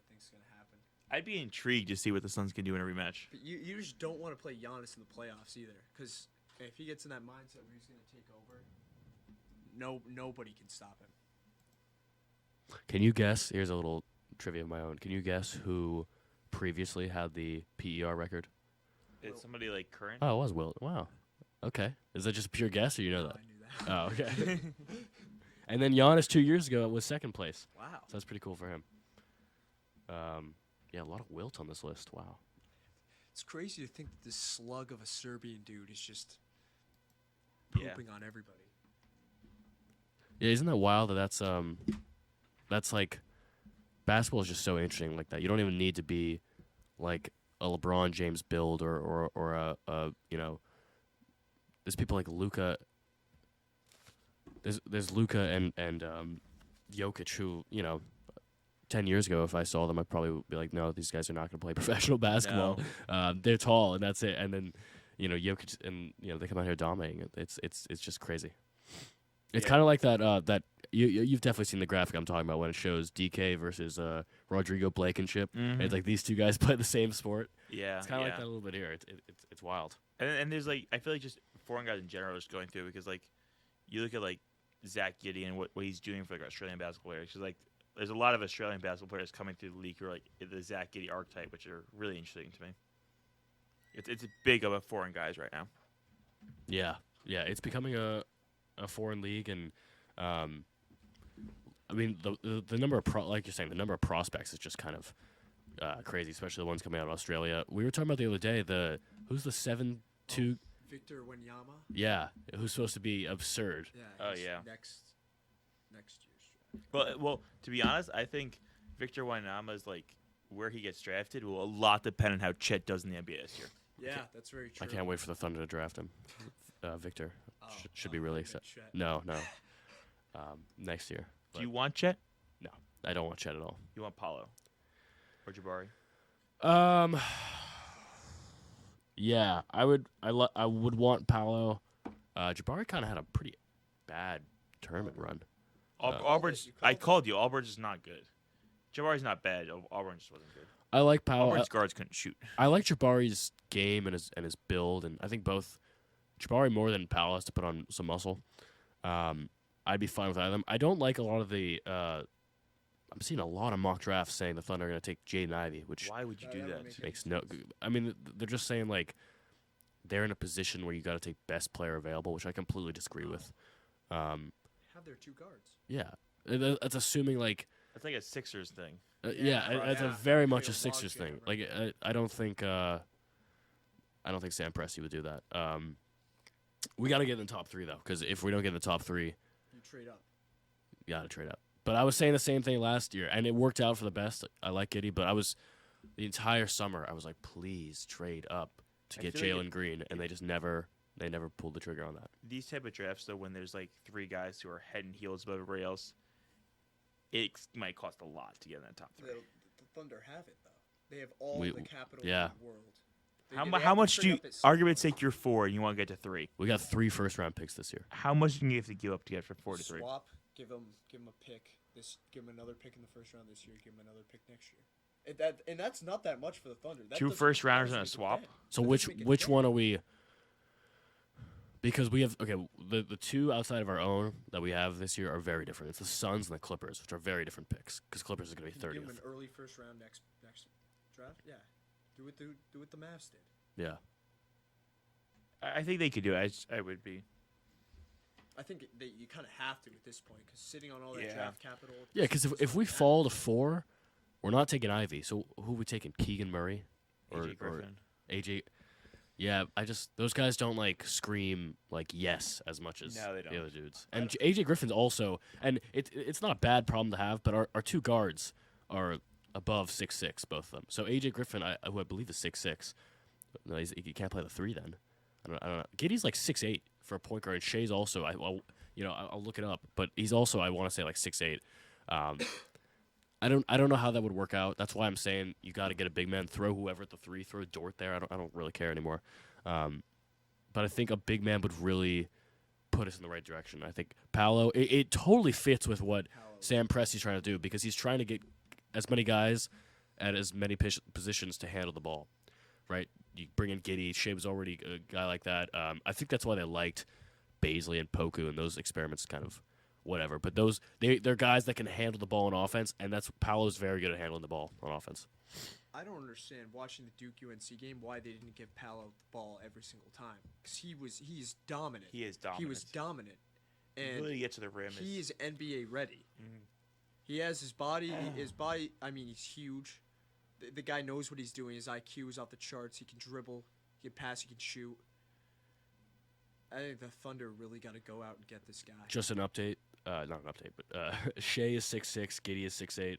think's gonna happen. I'd be intrigued to see what the Suns can do in a rematch. But you just don't want to play Giannis in the playoffs either, because if he gets in that mindset where he's gonna take over, nobody can stop him. Can you guess? Here's a little trivia of my own. Can you guess who previously had the PER record? It's somebody like current. Oh, it was Will. Wow. Okay. Is that just a pure guess, or you know that? I knew that. Oh, okay. And then Giannis 2 years ago was 2nd place. Wow. So that's pretty cool for him. Yeah, a lot of Wilt on this list. Wow. It's crazy to think that this slug of a Serbian dude is just Yeah. pooping on everybody. Yeah, isn't that wild that's like basketball is just so interesting like that. You don't even need to be like a LeBron James build or a there's people like Luka. There's Luka and Jokic who 10 years ago if I saw them I'd probably be like, no, these guys are not going to play professional basketball. They're tall and that's it. And then Jokic and they come out here dominating it. It's just crazy. It's kind of like that you've definitely seen the graphic I'm talking about when it shows DK versus Rodrigo Blankenship. Mhm. It's like these two guys play the same sport. Yeah, It's kind of like that a little bit here. It's wild. And there's like I feel like just foreign guys in general are just going through it because like you look at like Zach Gideon what he's doing for like Australian basketball players. Because like there's a lot of Australian basketball players coming through the league who are like the Zach Gideon archetype, which are really interesting to me. It's big of a foreign guys right now. Yeah, it's becoming a foreign league, and I mean the number of like you're saying, the number of prospects is just kind of crazy, especially the ones coming out of Australia. We were talking about the other day who's the 7'2". Victor Wanyama. Yeah, who's supposed to be absurd. Yeah. Oh, he's yeah. Next year's draft. Well, to be honest, I think Victor Wanyama is like where he gets drafted will a lot depend on how Chet does in the NBA this year. Yeah, that's very true. I can't wait for the Thunder to draft him. Victor should be really excited. Chet. No, next year. Do you want Chet? No, I don't want Chet at all. You want Paulo or Jabari? Yeah, I would want Paolo. Jabari kind of had a pretty bad tournament run. Auburn's. I called you. Auburn's is not good. Jabari's not bad. Auburn just wasn't good. I like Paolo. Auburn's guards couldn't shoot. I like Jabari's game and his build, and I think both Jabari more than Paolo has to put on some muscle. I'd be fine with either of them. I don't like a lot of the. I'm seeing a lot of mock drafts saying the Thunder are going to take Jaden Ivey, which why would you do that? Makes no. I mean, they're just saying like they're in a position where you got to take best player available, which I completely disagree with. Have their 2 guards. Yeah, that's assuming like That's like a Sixers thing. It's a very much a Sixers thing. Like I don't think Sam Presti would do that. We got to get in the top 3 though, because if we don't get in the top 3, You trade up. you got to trade up. But I was saying the same thing last year, and it worked out for the best. I like Giddey, but the entire summer I was like, please trade up to get Jalen Green, and they just never pulled the trigger on that. These type of drafts, though, when there's like 3 guys who are head and heels above everybody else, it might cost a lot to get in that top 3. The Thunder have it though. They have all the capital in the world. How much do you, argument's sake, you're 4 and you want to get to 3? We got 3 first-round picks this year. How much do you have to give up to get from 4 to 3? Swap. Give them a pick. Give them another pick in the first round this year. Give them another pick next year. And that's not that much for the Thunder. That 2 first rounders and a swap. So which one are we? Because we have the 2 outside of our own that we have this year are very different. It's the Suns and the Clippers, which are very different picks. Because Clippers is going to be 30th. Give them an early first round next draft. Yeah, do what the Mavs did. Yeah. I think they could do it. I would be. I think you kind of have to at this point because sitting on all that draft capital. Yeah, because if we fall to 4, we're not taking Ivy. So who are we taking? Keegan Murray or AJ Griffin? AJ. Yeah, those guys don't like scream like yes as much as the other dudes. And AJ Griffin's also, and it's not a bad problem to have, but our 2 guards are above 6'6", both of them. So AJ Griffin, who I believe is 6'6", no, he can't play the 3 then. I don't know. Giddey's like 6'8" for a point guard, and Shea's also I'll look it up, but he's also I want to say like 6'8". I don't know how that would work out. That's why I'm saying you got to get a big man, throw whoever at the 3, throw Dort there. I don't really care anymore. But I think a big man would really put us in the right direction. I think Paolo, it totally fits with what Sam Presti's trying to do because he's trying to get as many guys at as many positions to handle the ball, right? You bring in Giddey. Shea was already a guy like that. I think that's why they liked Baisley and Poku and those experiments kind of whatever. But they're guys that can handle the ball on offense, and that's Paolo's very good at handling the ball on offense. I don't understand watching the Duke UNC game why they didn't give Paolo the ball every single time because he's dominant. He is dominant. He was dominant, and really get to the rim. He is NBA ready. Mm-hmm. He has his body. I mean, he's huge. The guy knows what he's doing. His IQ is off the charts. He can dribble. He can pass. He can shoot. I think the Thunder really got to go out and get this guy. Just an update. Not an update, but Shea is 6'6", Giddey is 6'8".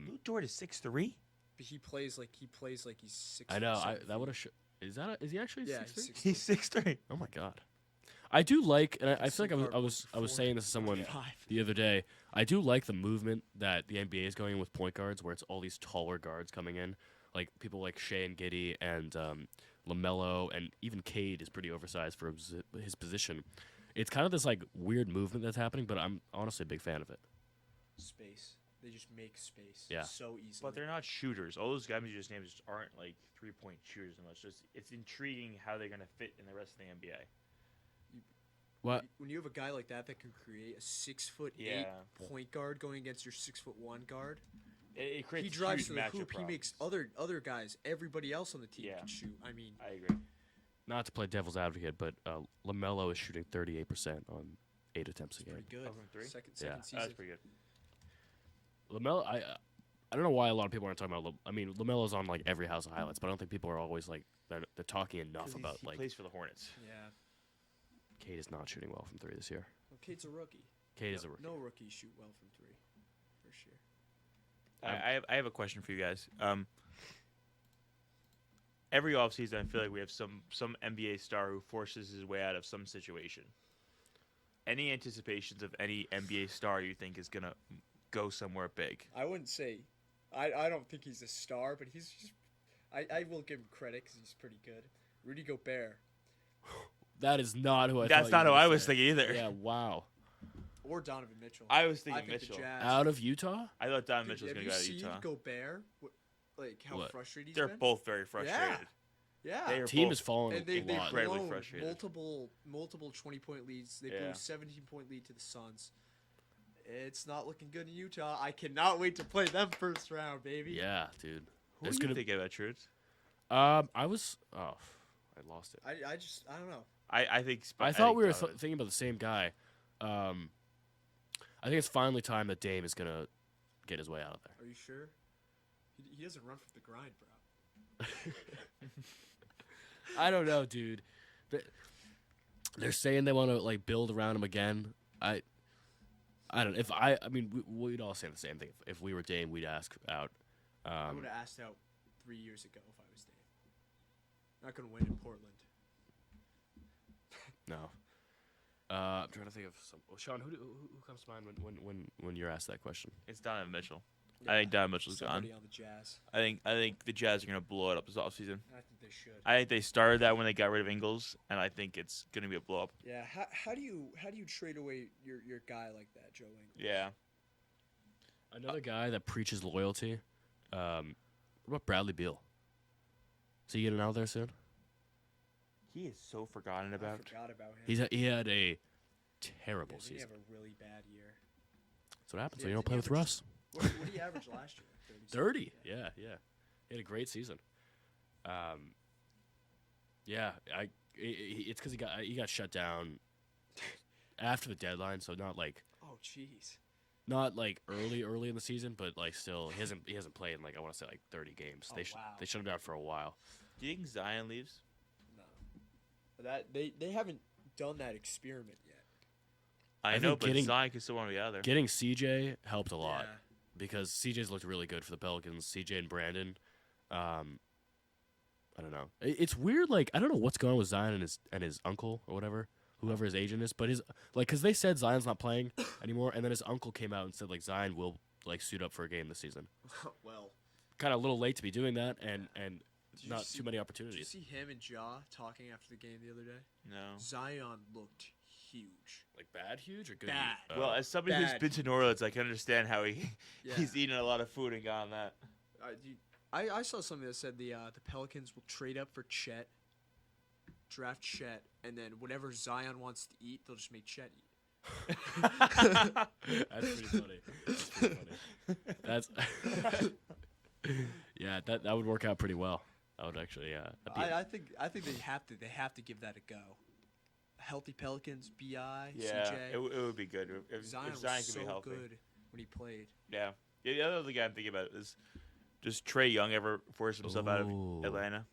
Lou Dort is 6'3". But he plays like he's 6'. I know. That would have. Is he actually? Yeah, 6'3"? He's 6'3". Oh my god. I do like, and I feel like I was saying this to someone the other day. I do like the movement that the NBA is going in with point guards, where it's all these taller guards coming in, like people like Shea and Giddey and LaMelo, and even Cade is pretty oversized for his position. It's kind of this like weird movement that's happening, but I'm honestly a big fan of it. Space. They just make space so easily. But they're not shooters. All those guys you just named just aren't like 3-point shooters so much. It's intriguing how they're going to fit in the rest of the NBA. What? When you have a guy like that can create a 6'8" point guard going against your 6'1" guard, it creates he drives huge to the hoop. problems. He makes other guys, everybody else on the team can shoot. I mean, I agree. Not to play devil's advocate, but LaMelo is shooting 38% on 8 attempts a game. Pretty good. Second season. That's pretty good. LaMelo, I don't know why a lot of people aren't talking about. LaMelo's on like every House of Highlights, but I don't think people are always like they're talking enough about he like. Plays for the Hornets. Yeah. Cade is not shooting well from 3 this year. Well, Cade's a rookie. Cade is a rookie. No rookies shoot well from 3. First year. I have a question for you guys. Every offseason, I feel like we have some NBA star who forces his way out of some situation. Any anticipations of any NBA star you think is gonna go somewhere big? I wouldn't say. I don't think he's a star, but he's just. I will give him credit because he's pretty good. Rudy Gobert. That is not who I. That's not who I was thinking either. Yeah. Wow. Or Donovan Mitchell. I was thinking Mitchell. Out of Utah? I thought Donovan Mitchell was going to go out of Utah. Have you seen Gobert? Like how frustrated he's They're been? both very frustrated. Yeah. The team is falling and they've incredibly blown frustrated. multiple 20-point leads. They blew a 17-point lead to the Suns. It's not looking good in Utah. I cannot wait to play them first round, baby. Yeah, dude. Who are you thinking about, Truth? I I lost it. I don't know. I think. I thought we were thinking about the same guy. I think it's finally time that Dame is gonna get his way out of there. Are you sure? He doesn't run from the grind, bro. I don't know, dude. They're saying they want to like build around him again. I don't. If I mean, we'd all say the same thing. If we were Dame, we'd ask out. I would have asked out 3 years ago if I was Dame. Not gonna win in Portland. No. I'm trying to think of some. Well, Sean, who comes to mind when you're asked that question? It's Donovan Mitchell. Yeah. I think Donovan Mitchell's gone. Somebody on the Jazz. I think the Jazz are gonna blow it up this offseason. I think they should. I think they started that when they got rid of Ingles, and I think it's gonna be a blow up. Yeah. How do you trade away your guy like that, Joe Ingles? Yeah. Another guy that preaches loyalty. What about Bradley Beal? Is he getting out there soon? He is so forgotten about. I forgot about him. He had a terrible season. He had a really bad year. That's what happens when you don't play with Russ. What did he average last year? 30. Yeah. He had a great season. It's because he got shut down after the deadline, so not like. Oh jeez. Not like early in the season, but like still he hasn't played in like I want to say like 30 games. Oh, They shut him down for a while. Do you think Zion leaves? No. That they haven't done that experiment yet. I know, but Zion can still want to be out there. Getting CJ helped a lot because CJ's looked really good for the Pelicans. CJ and Brandon. I don't know. It's weird. Like I don't know what's going on with Zion and his uncle or whatever. Whoever his agent is, but because they said Zion's not playing anymore, and then his uncle came out and said like Zion will like suit up for a game this season. Well, kind of a little late to be doing that, and not too many opportunities. Did you see him and Ja talking after the game the other day? No. Zion looked huge. Like bad huge or good? Bad. Well, as somebody who's been to New Orleans, I can understand how he's eaten a lot of food and got on that. I saw something that said the Pelicans will trade up for Chet. Draft Chet, and then whatever Zion wants to eat, they'll just make Chet eat. That's pretty funny. That's yeah. That would work out pretty well. That would actually. I think they have to give that a go. Healthy Pelicans, Bi, CJ. It would be good if Zion can was so be healthy. good when he played. Yeah. The other guy I'm thinking about is, does Trae Young ever force himself out of Atlanta?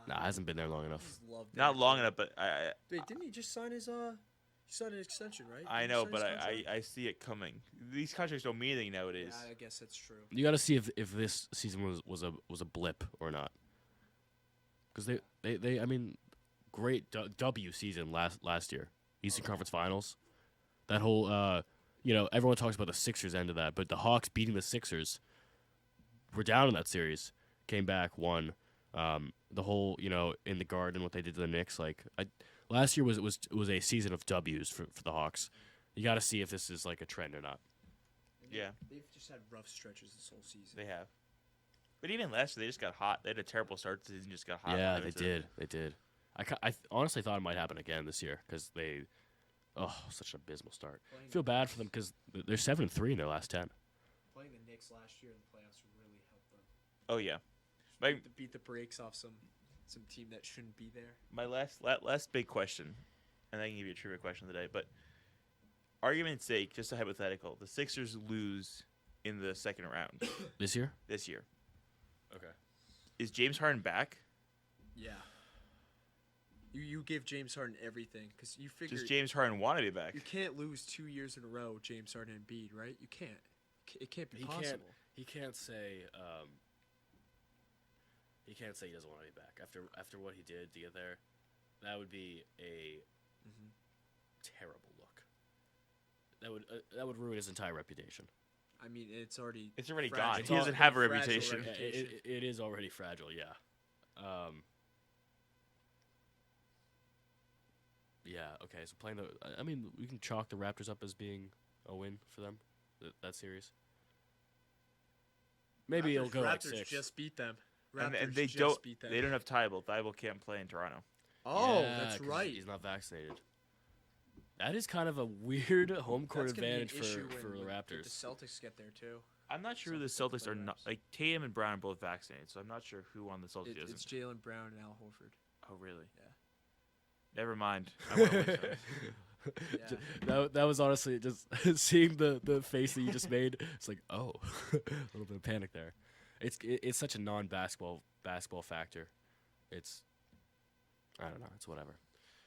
Nah, hasn't been there long enough. Not long enough, but Wait, didn't he just sign his he signed an extension, right? I know, but I see it coming. These contracts don't mean anything nowadays. Yeah, I guess that's true. You got to see if this season was a blip or not. Because they I mean, great W season last year, Eastern Conference Finals. That whole everyone talks about the Sixers end of that, but the Hawks beating the Sixers, were down in that series, came back, won. The whole, in the Garden, what they did to the Knicks, last year was a season of W's for the Hawks. You got to see if this is like a trend or not. Yeah, they've just had rough stretches this whole season. They have, but even last year they just got hot. They had a terrible start to the season, just got hot. Yeah, they did. I honestly thought it might happen again this year because such an abysmal start. I feel bad for them because they're 7-3 in their last 10. Playing the Knicks last year in the playoffs really helped them. Oh yeah. Beat the brakes off some team that shouldn't be there. My last big question, and I can give you a trivia question today, but argument's sake, just a hypothetical, the Sixers lose in the second round. This year? This year. Okay. Is James Harden back? Yeah. You give James Harden everything because you figure. Does James Harden want to be back? You can't lose 2 years in a row, James Harden and Embiid, right? You can't. It can't be possible. He can't say. He can't say he doesn't want to be back after what he did to get there. That would be a terrible look. That would ruin his entire reputation. I mean, it's already gone. He doesn't have a reputation. It is already fragile. Yeah. Yeah. Okay. So playing I mean, we can chalk the Raptors up as being a win for them. That series. Maybe it'll go like 6. Raptors just beat them. And they don't have Thibault. Thibault can't play in Toronto. Oh, yeah, that's right. He's not vaccinated. That is kind of a weird home court advantage for the Raptors. The Celtics get there too. I'm not sure who the Celtics are not. Like, Tatum and Brown are both vaccinated, so I'm not sure who on the Celtics isn't. It's Jaylen Brown and Al Horford. Oh, really? Yeah. Never mind. I want to win some. That was honestly just seeing the face that you just made. It's like, oh, a little bit of panic there. It's such a non-basketball factor. I don't know. It's whatever.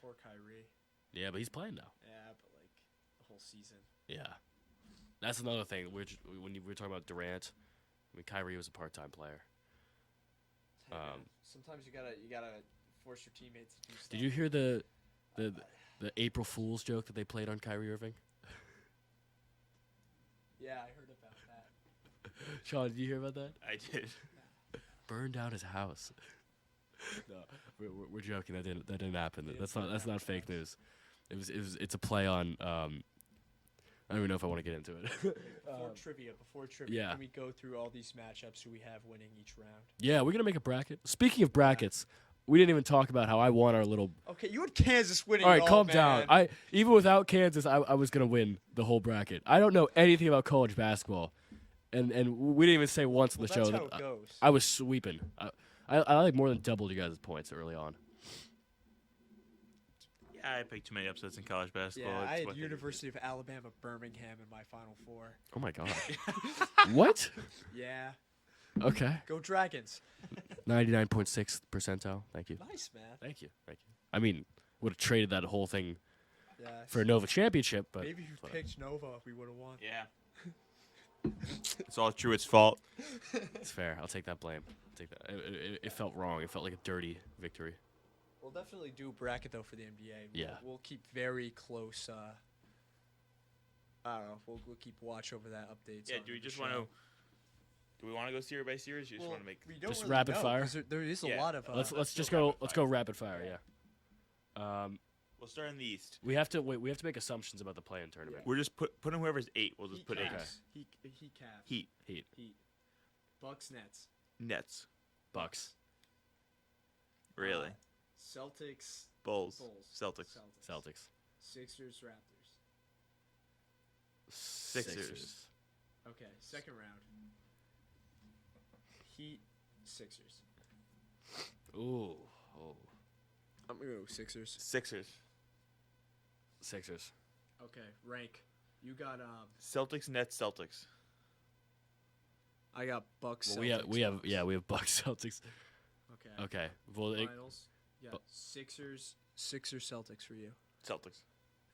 Poor Kyrie. Yeah, but he's playing now. Yeah, but like the whole season. Yeah, that's another thing. When you were talking about Durant, I mean, Kyrie was a part-time player. Hey, sometimes you gotta force your teammates to do stuff. Did you hear the April Fool's joke that they played on Kyrie Irving? Yeah, I heard about that. Sean, did you hear about that? I did. Burn down his house. No, we're joking. That didn't happen. That's not fake news. It's a play on. I don't even know if I want to get into it. Before trivia, yeah. Can we go through all these matchups who we have winning each round? Yeah, we're gonna make a bracket. Speaking of brackets, we didn't even talk about how I won our little. Okay, you had Kansas winning. All right, calm man. down. Even without Kansas, I was gonna win the whole bracket. I don't know anything about college basketball, and we didn't even say once on the show that's that how it goes. I was sweeping. I like more than doubled you guys' points early on. Yeah, I picked too many upsets in college basketball. Yeah, It's I had what they University of Alabama Birmingham in my Final Four. Oh my god. What? Yeah. Okay. Go Dragons. 99.6 percentile. Thank you. Nice, man. Thank you. I mean, would have traded that whole thing Yeah. for a Nova championship, but Maybe if you picked Nova, we would have won. Yeah. It's all Truett's fault. It's fair. I'll take that blame. Take that. It felt wrong. It felt like a dirty victory. We'll definitely do a bracket though for the NBA. Yeah. We'll keep very close. I don't know. We'll keep watch over that updates. Yeah. on Do we the just show. want to? Do we want to go series by series? Or you just want to make? We don't Just really rapid know, fire? 'cause There is a Yeah. lot of. Let's just go. Let's go rapid fire. Yeah. We'll start in the East. We have to wait. We have to make assumptions about the play-in tournament. We're just putting whoever's 8. We'll just put 8. He Cavs. Heat. Heat. Bucks Nets. Nets. Bucks. Really? Celtics. Bulls. Celtics. Sixers Raptors. Sixers. Okay, second round. Heat Sixers. Ooh. Oh. I'm gonna go Sixers. Sixers. Okay, rank. You got Celtics. Nets. Celtics. I got Bucks. Well, Celtics, we have Bucks. Bucks Celtics. Okay. Well, Finals. Yeah. Sixers Celtics for you. Celtics.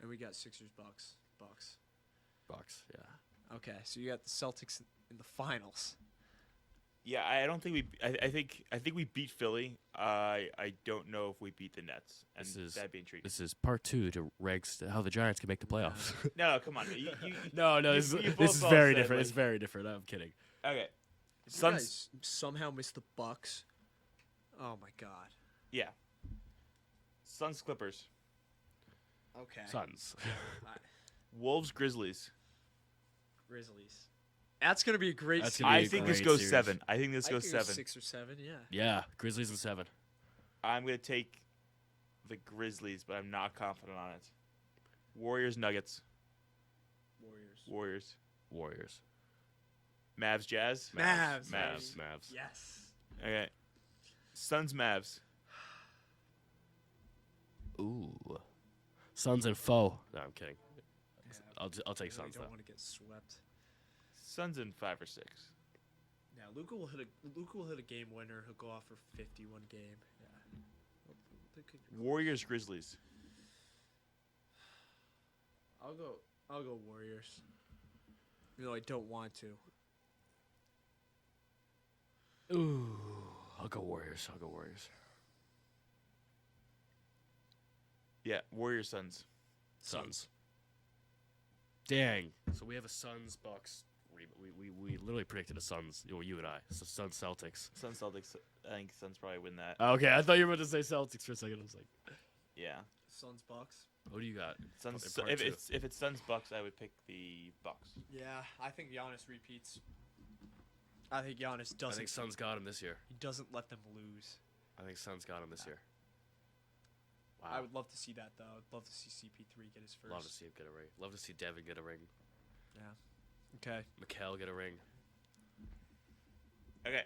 And we got Sixers Bucks. Bucks. Yeah. Okay, so you got the Celtics in the finals. Yeah, I don't think we. I think we beat Philly. I don't know if we beat the Nets, and that'd be intriguing. This is part 2 to ranks how the Giants can make the playoffs. No, come on. No. This you is both very said, different. like- It's very different. I'm kidding. Okay. You guys somehow missed the Bucks. Oh my god. Yeah. Suns. Clippers. Okay. Suns. Wolves. Grizzlies. Grizzlies. That's gonna be a great. That's series. gonna be I a think great this goes series. 7. I think this I goes think it was 7. 6 or 7. Yeah. Yeah, Grizzlies in 7. I'm gonna take the Grizzlies, but I'm not confident on it. Warriors. Nuggets. Warriors. Mavs. Jazz. Mavs. Yes. Okay. Suns. Mavs. Ooh. Suns and foe. No, I'm kidding. I'll take I Suns don't though. want to get swept. Suns in 5 or 6. Yeah, Luka will hit a game winner. He'll go off for 51 game. Yeah. Warriors. Grizzlies. I'll go Warriors. Even though I don't want to. Ooh. I'll go Warriors. Yeah, Warriors. Suns. Suns. Dang. So we have a Suns Bucks. We literally predicted a Suns. You and I. So Suns Celtics. Suns. Celtics. I think Suns probably win that. Okay, I thought you were about to say Celtics for a second. I was like, Yeah. Suns Bucks. what do you got? Suns. In part two? If it's Suns Bucks, I would pick the Bucks. Yeah, I think Giannis repeats. I think Giannis doesn't. I think Suns got him this year. He doesn't let them lose. I think Suns got him this year. Wow. I would love to see that though. I'd love to see CP3 get his first. Love to see him get a ring. Love to see Devin get a ring. Yeah. Okay. Mikal get a ring. Okay.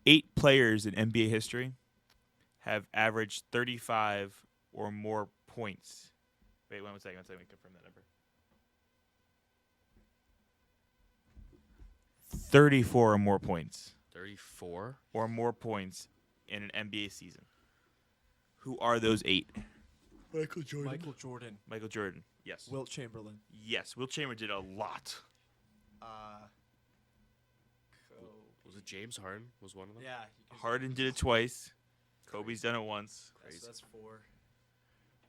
8 players in NBA history have averaged 35 or more points. Wait, one second. Let me confirm that number. 34 or more points. 34 or more points in an NBA season. Who are those 8? Michael Jordan. Michael Jordan. Yes. Wilt Chamberlain. Yes. Wilt Chamberlain did a lot. Was it James Harden? Was one of them? Yeah. Harden did it twice. Kobe's done it once. Crazy. That's 4.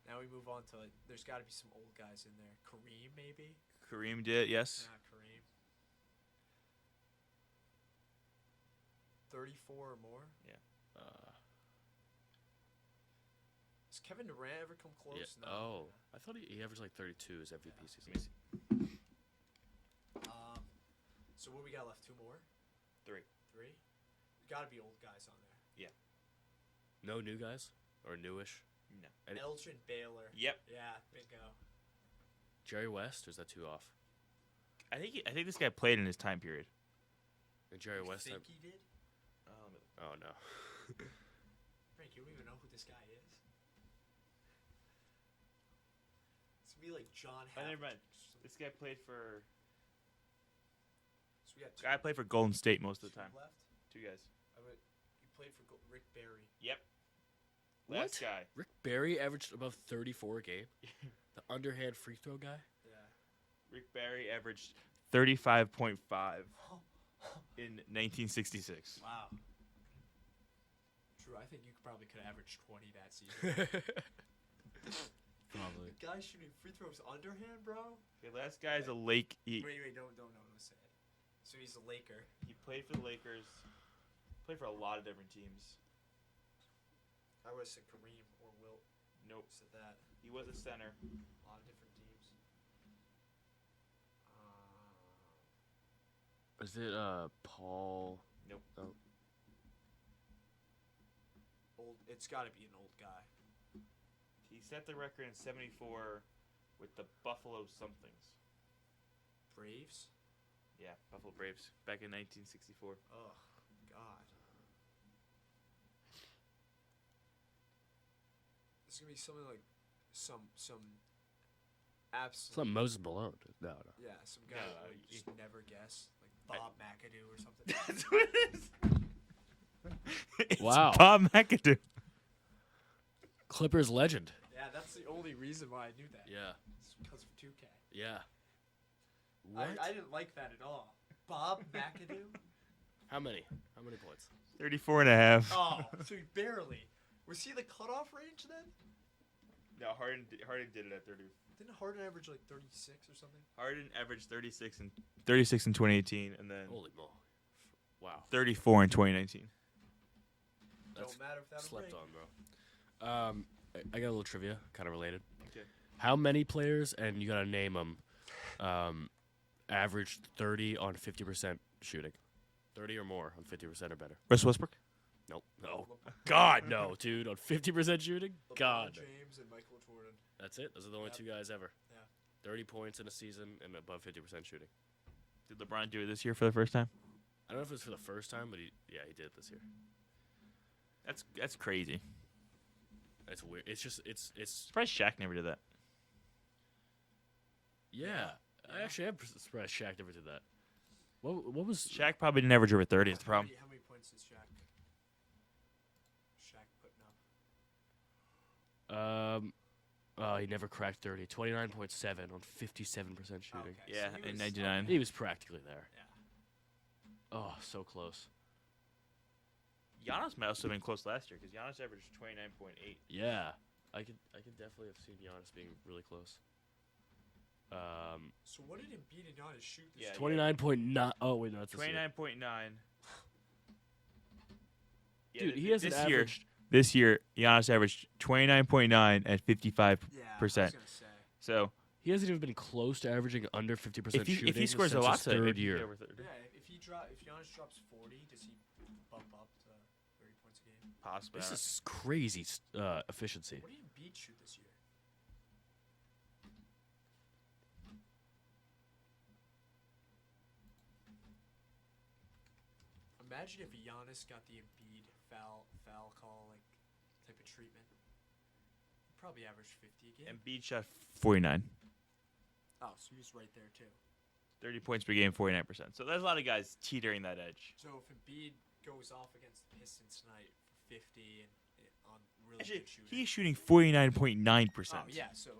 Now we move on to, there's got to be some old guys in there. Kareem, maybe? Kareem did it, yes. Yeah, Kareem. 34 or more? Yeah. Has Kevin Durant ever come close? Yeah. No. Oh, I thought he averaged like 32 his MVP season. So what we got left? 2 more? 3. 3? Got to be old guys on there. Yeah. No new guys or newish. No. Elgin Baylor. Yep. Yeah, bingo. Jerry West, or is that too off? I think this guy played in his time period. And Jerry You West. think he did? Oh no. Frank, you don't even know who this guy is. It's gonna be like John. Never mind. This guy played for. So we got 2. Guy played for Golden State most of the time. Left. 2 guys. He played for Rick Barry. Yep. What? Last guy. Rick Barry averaged above 34 a game. The underhand free throw guy. Yeah. Rick Barry averaged 35.5 in 1966. Wow. True. I think you probably could have averaged 20 that season. Probably. The guy shooting free throws underhand, bro. Okay, last guy's a Lake. Wait, don't say it. So he's a Laker. He played for the Lakers. Played for a lot of different teams. I would have said Kareem or Wilt. Nope. Said that. He was a center. A lot of different teams. Is it Paul? Nope. Oh. It's got to be an old guy. He set the record in '74 with the Buffalo somethings. Braves? Yeah, Buffalo Braves back in 1964. Oh, God. It's gonna be something like some absolute. It's not Moses Malone. No. Yeah, some guy No, you just never guess, like Bob McAdoo or something. That's what it is. It's Wow. Bob McAdoo. Clippers legend. Yeah, that's the only reason why I knew that. Yeah. It's because of 2K. Yeah. What? I didn't like that at all. Bob McAdoo? How many points? 34 and a half. Oh, so he barely. Was he the cutoff range then? No, Harden did it at 30. Didn't Harden average like 36 or something? Harden averaged 36 in 2018, and then Holy moly. Wow. 34 in 2019. That's Don't matter if that slept break. on, bro. I got a little trivia, kind of related. Okay. How many players, and you gotta name them, averaged 30 on 50% shooting? 30 or more on 50% or better. Russell Westbrook? Nope. No. God, no, dude. On 50% shooting? God. James and Michael Jordan. That's it. Those are the only 2 guys ever. Yeah. 30 points in a season and above 50% shooting. Did LeBron do it this year for the first time? I don't know if it was for the first time, but he did it this year. That's crazy. It's weird. It's just it's Surprised Shaq never did that. yeah. I actually am surprised Shaq never did that. What was Shaq probably didn't average over 30. Is the problem. How many points is Shaq putting up? He never cracked 30. 29.7 on 57% shooting. Okay, Yeah, so he in was- 99. He was practically there. Yeah. Oh, so close. Giannis might also have been close last year because Giannis averaged 29.8. Yeah. I could definitely have seen Giannis being really close. So what did Embiid and Giannis shoot this Yeah, year? 29.9. Oh, wait, no, that's this year. 29.9. Yeah, Dude, he hasn't averaged. This year, Giannis averaged 29.9 at 55%. Yeah, I was gonna say. So He hasn't even been close to averaging under 50% shooting if he scores a since lot, his third year. Yeah, if Giannis drops 40, does he bump up to 30 points a game? Possibly. This is crazy efficiency. What did Embiid shoot this year? Imagine if Giannis got the Embiid foul call type of treatment. He'd probably average 50 a game. Embiid shot 49. Oh, so he's right there too. 30 points per game, 49%. So there's a lot of guys teetering that edge. So if Embiid goes off against the Pistons tonight for 50 and on really Actually, good shooting. he's shooting 49.9%. Oh, yeah, so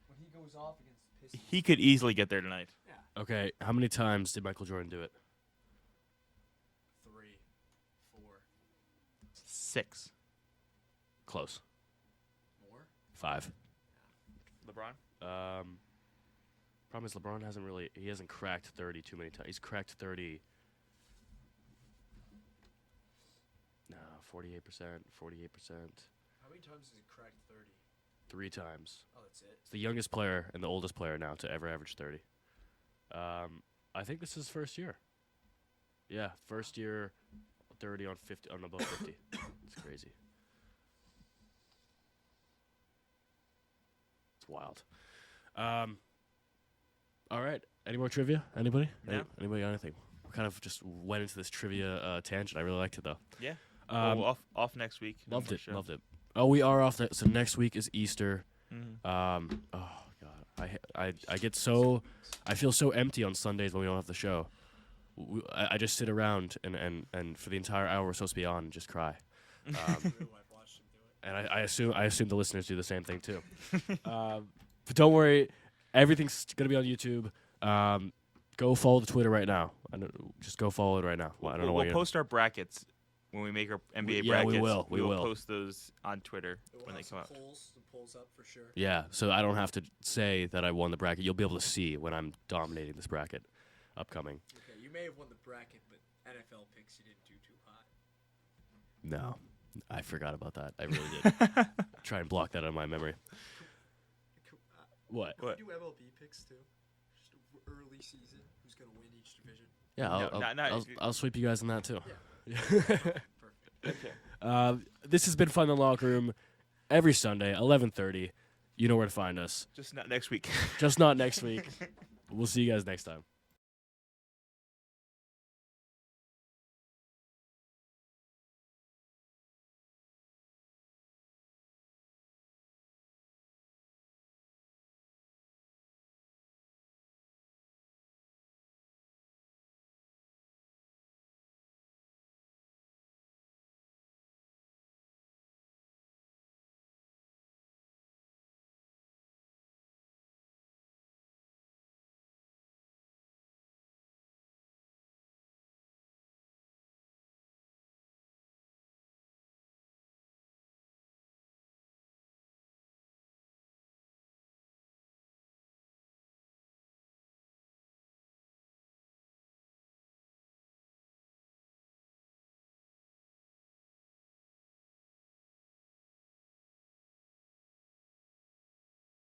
when he goes off against the Pistons, He could easily get there tonight. Yeah. Okay, how many times did Michael Jordan do it? 3, 4. 6. Close. More? 5. LeBron? Problem is LeBron hasn't cracked 30 too many times. He's cracked 30. No, 48%, 48%. How many times has he cracked 30? 3 times. Oh, that's it? It's the youngest player and the oldest player now to ever average 30. I think this is his first year. Yeah, first year, 30 on 50 on above 50. It's crazy. It's wild. All right. Any more trivia? Anybody? No. Anybody got anything? We kind of just went into this trivia tangent. I really liked it though. Yeah. Well, off next week. No Loved more it. show. Loved it. Oh, we are off. So next week is Easter. Mhm. Oh God, I get so, I feel so empty on Sundays when we don't have the show. I just sit around and for the entire hour we're supposed to be on and just cry. And I assume the listeners do the same thing too. But don't worry, everything's gonna be on YouTube. Go follow the Twitter right now. Just go follow it right now. Well, I don't know why We'll post our brackets when we make our NBA yeah, brackets. we will. We will post those on Twitter when they come out. Some polls up for sure. Yeah, so I don't have to say that I won the bracket. You'll be able to see when I'm dominating this bracket upcoming. Okay, you may have won the bracket, but NFL picks you didn't do too hot. No, I forgot about that. I really did. Try and block that out of my memory. What? Can we do MLB picks too? Just early season, who's gonna win each division? Yeah, I'll sweep you guys on that too. Yeah. Perfect. Okay. This has been Fun in the Locker Room every Sunday, 11:30. You know where to find us. Just not next week. Just not next week. We'll see you guys next time.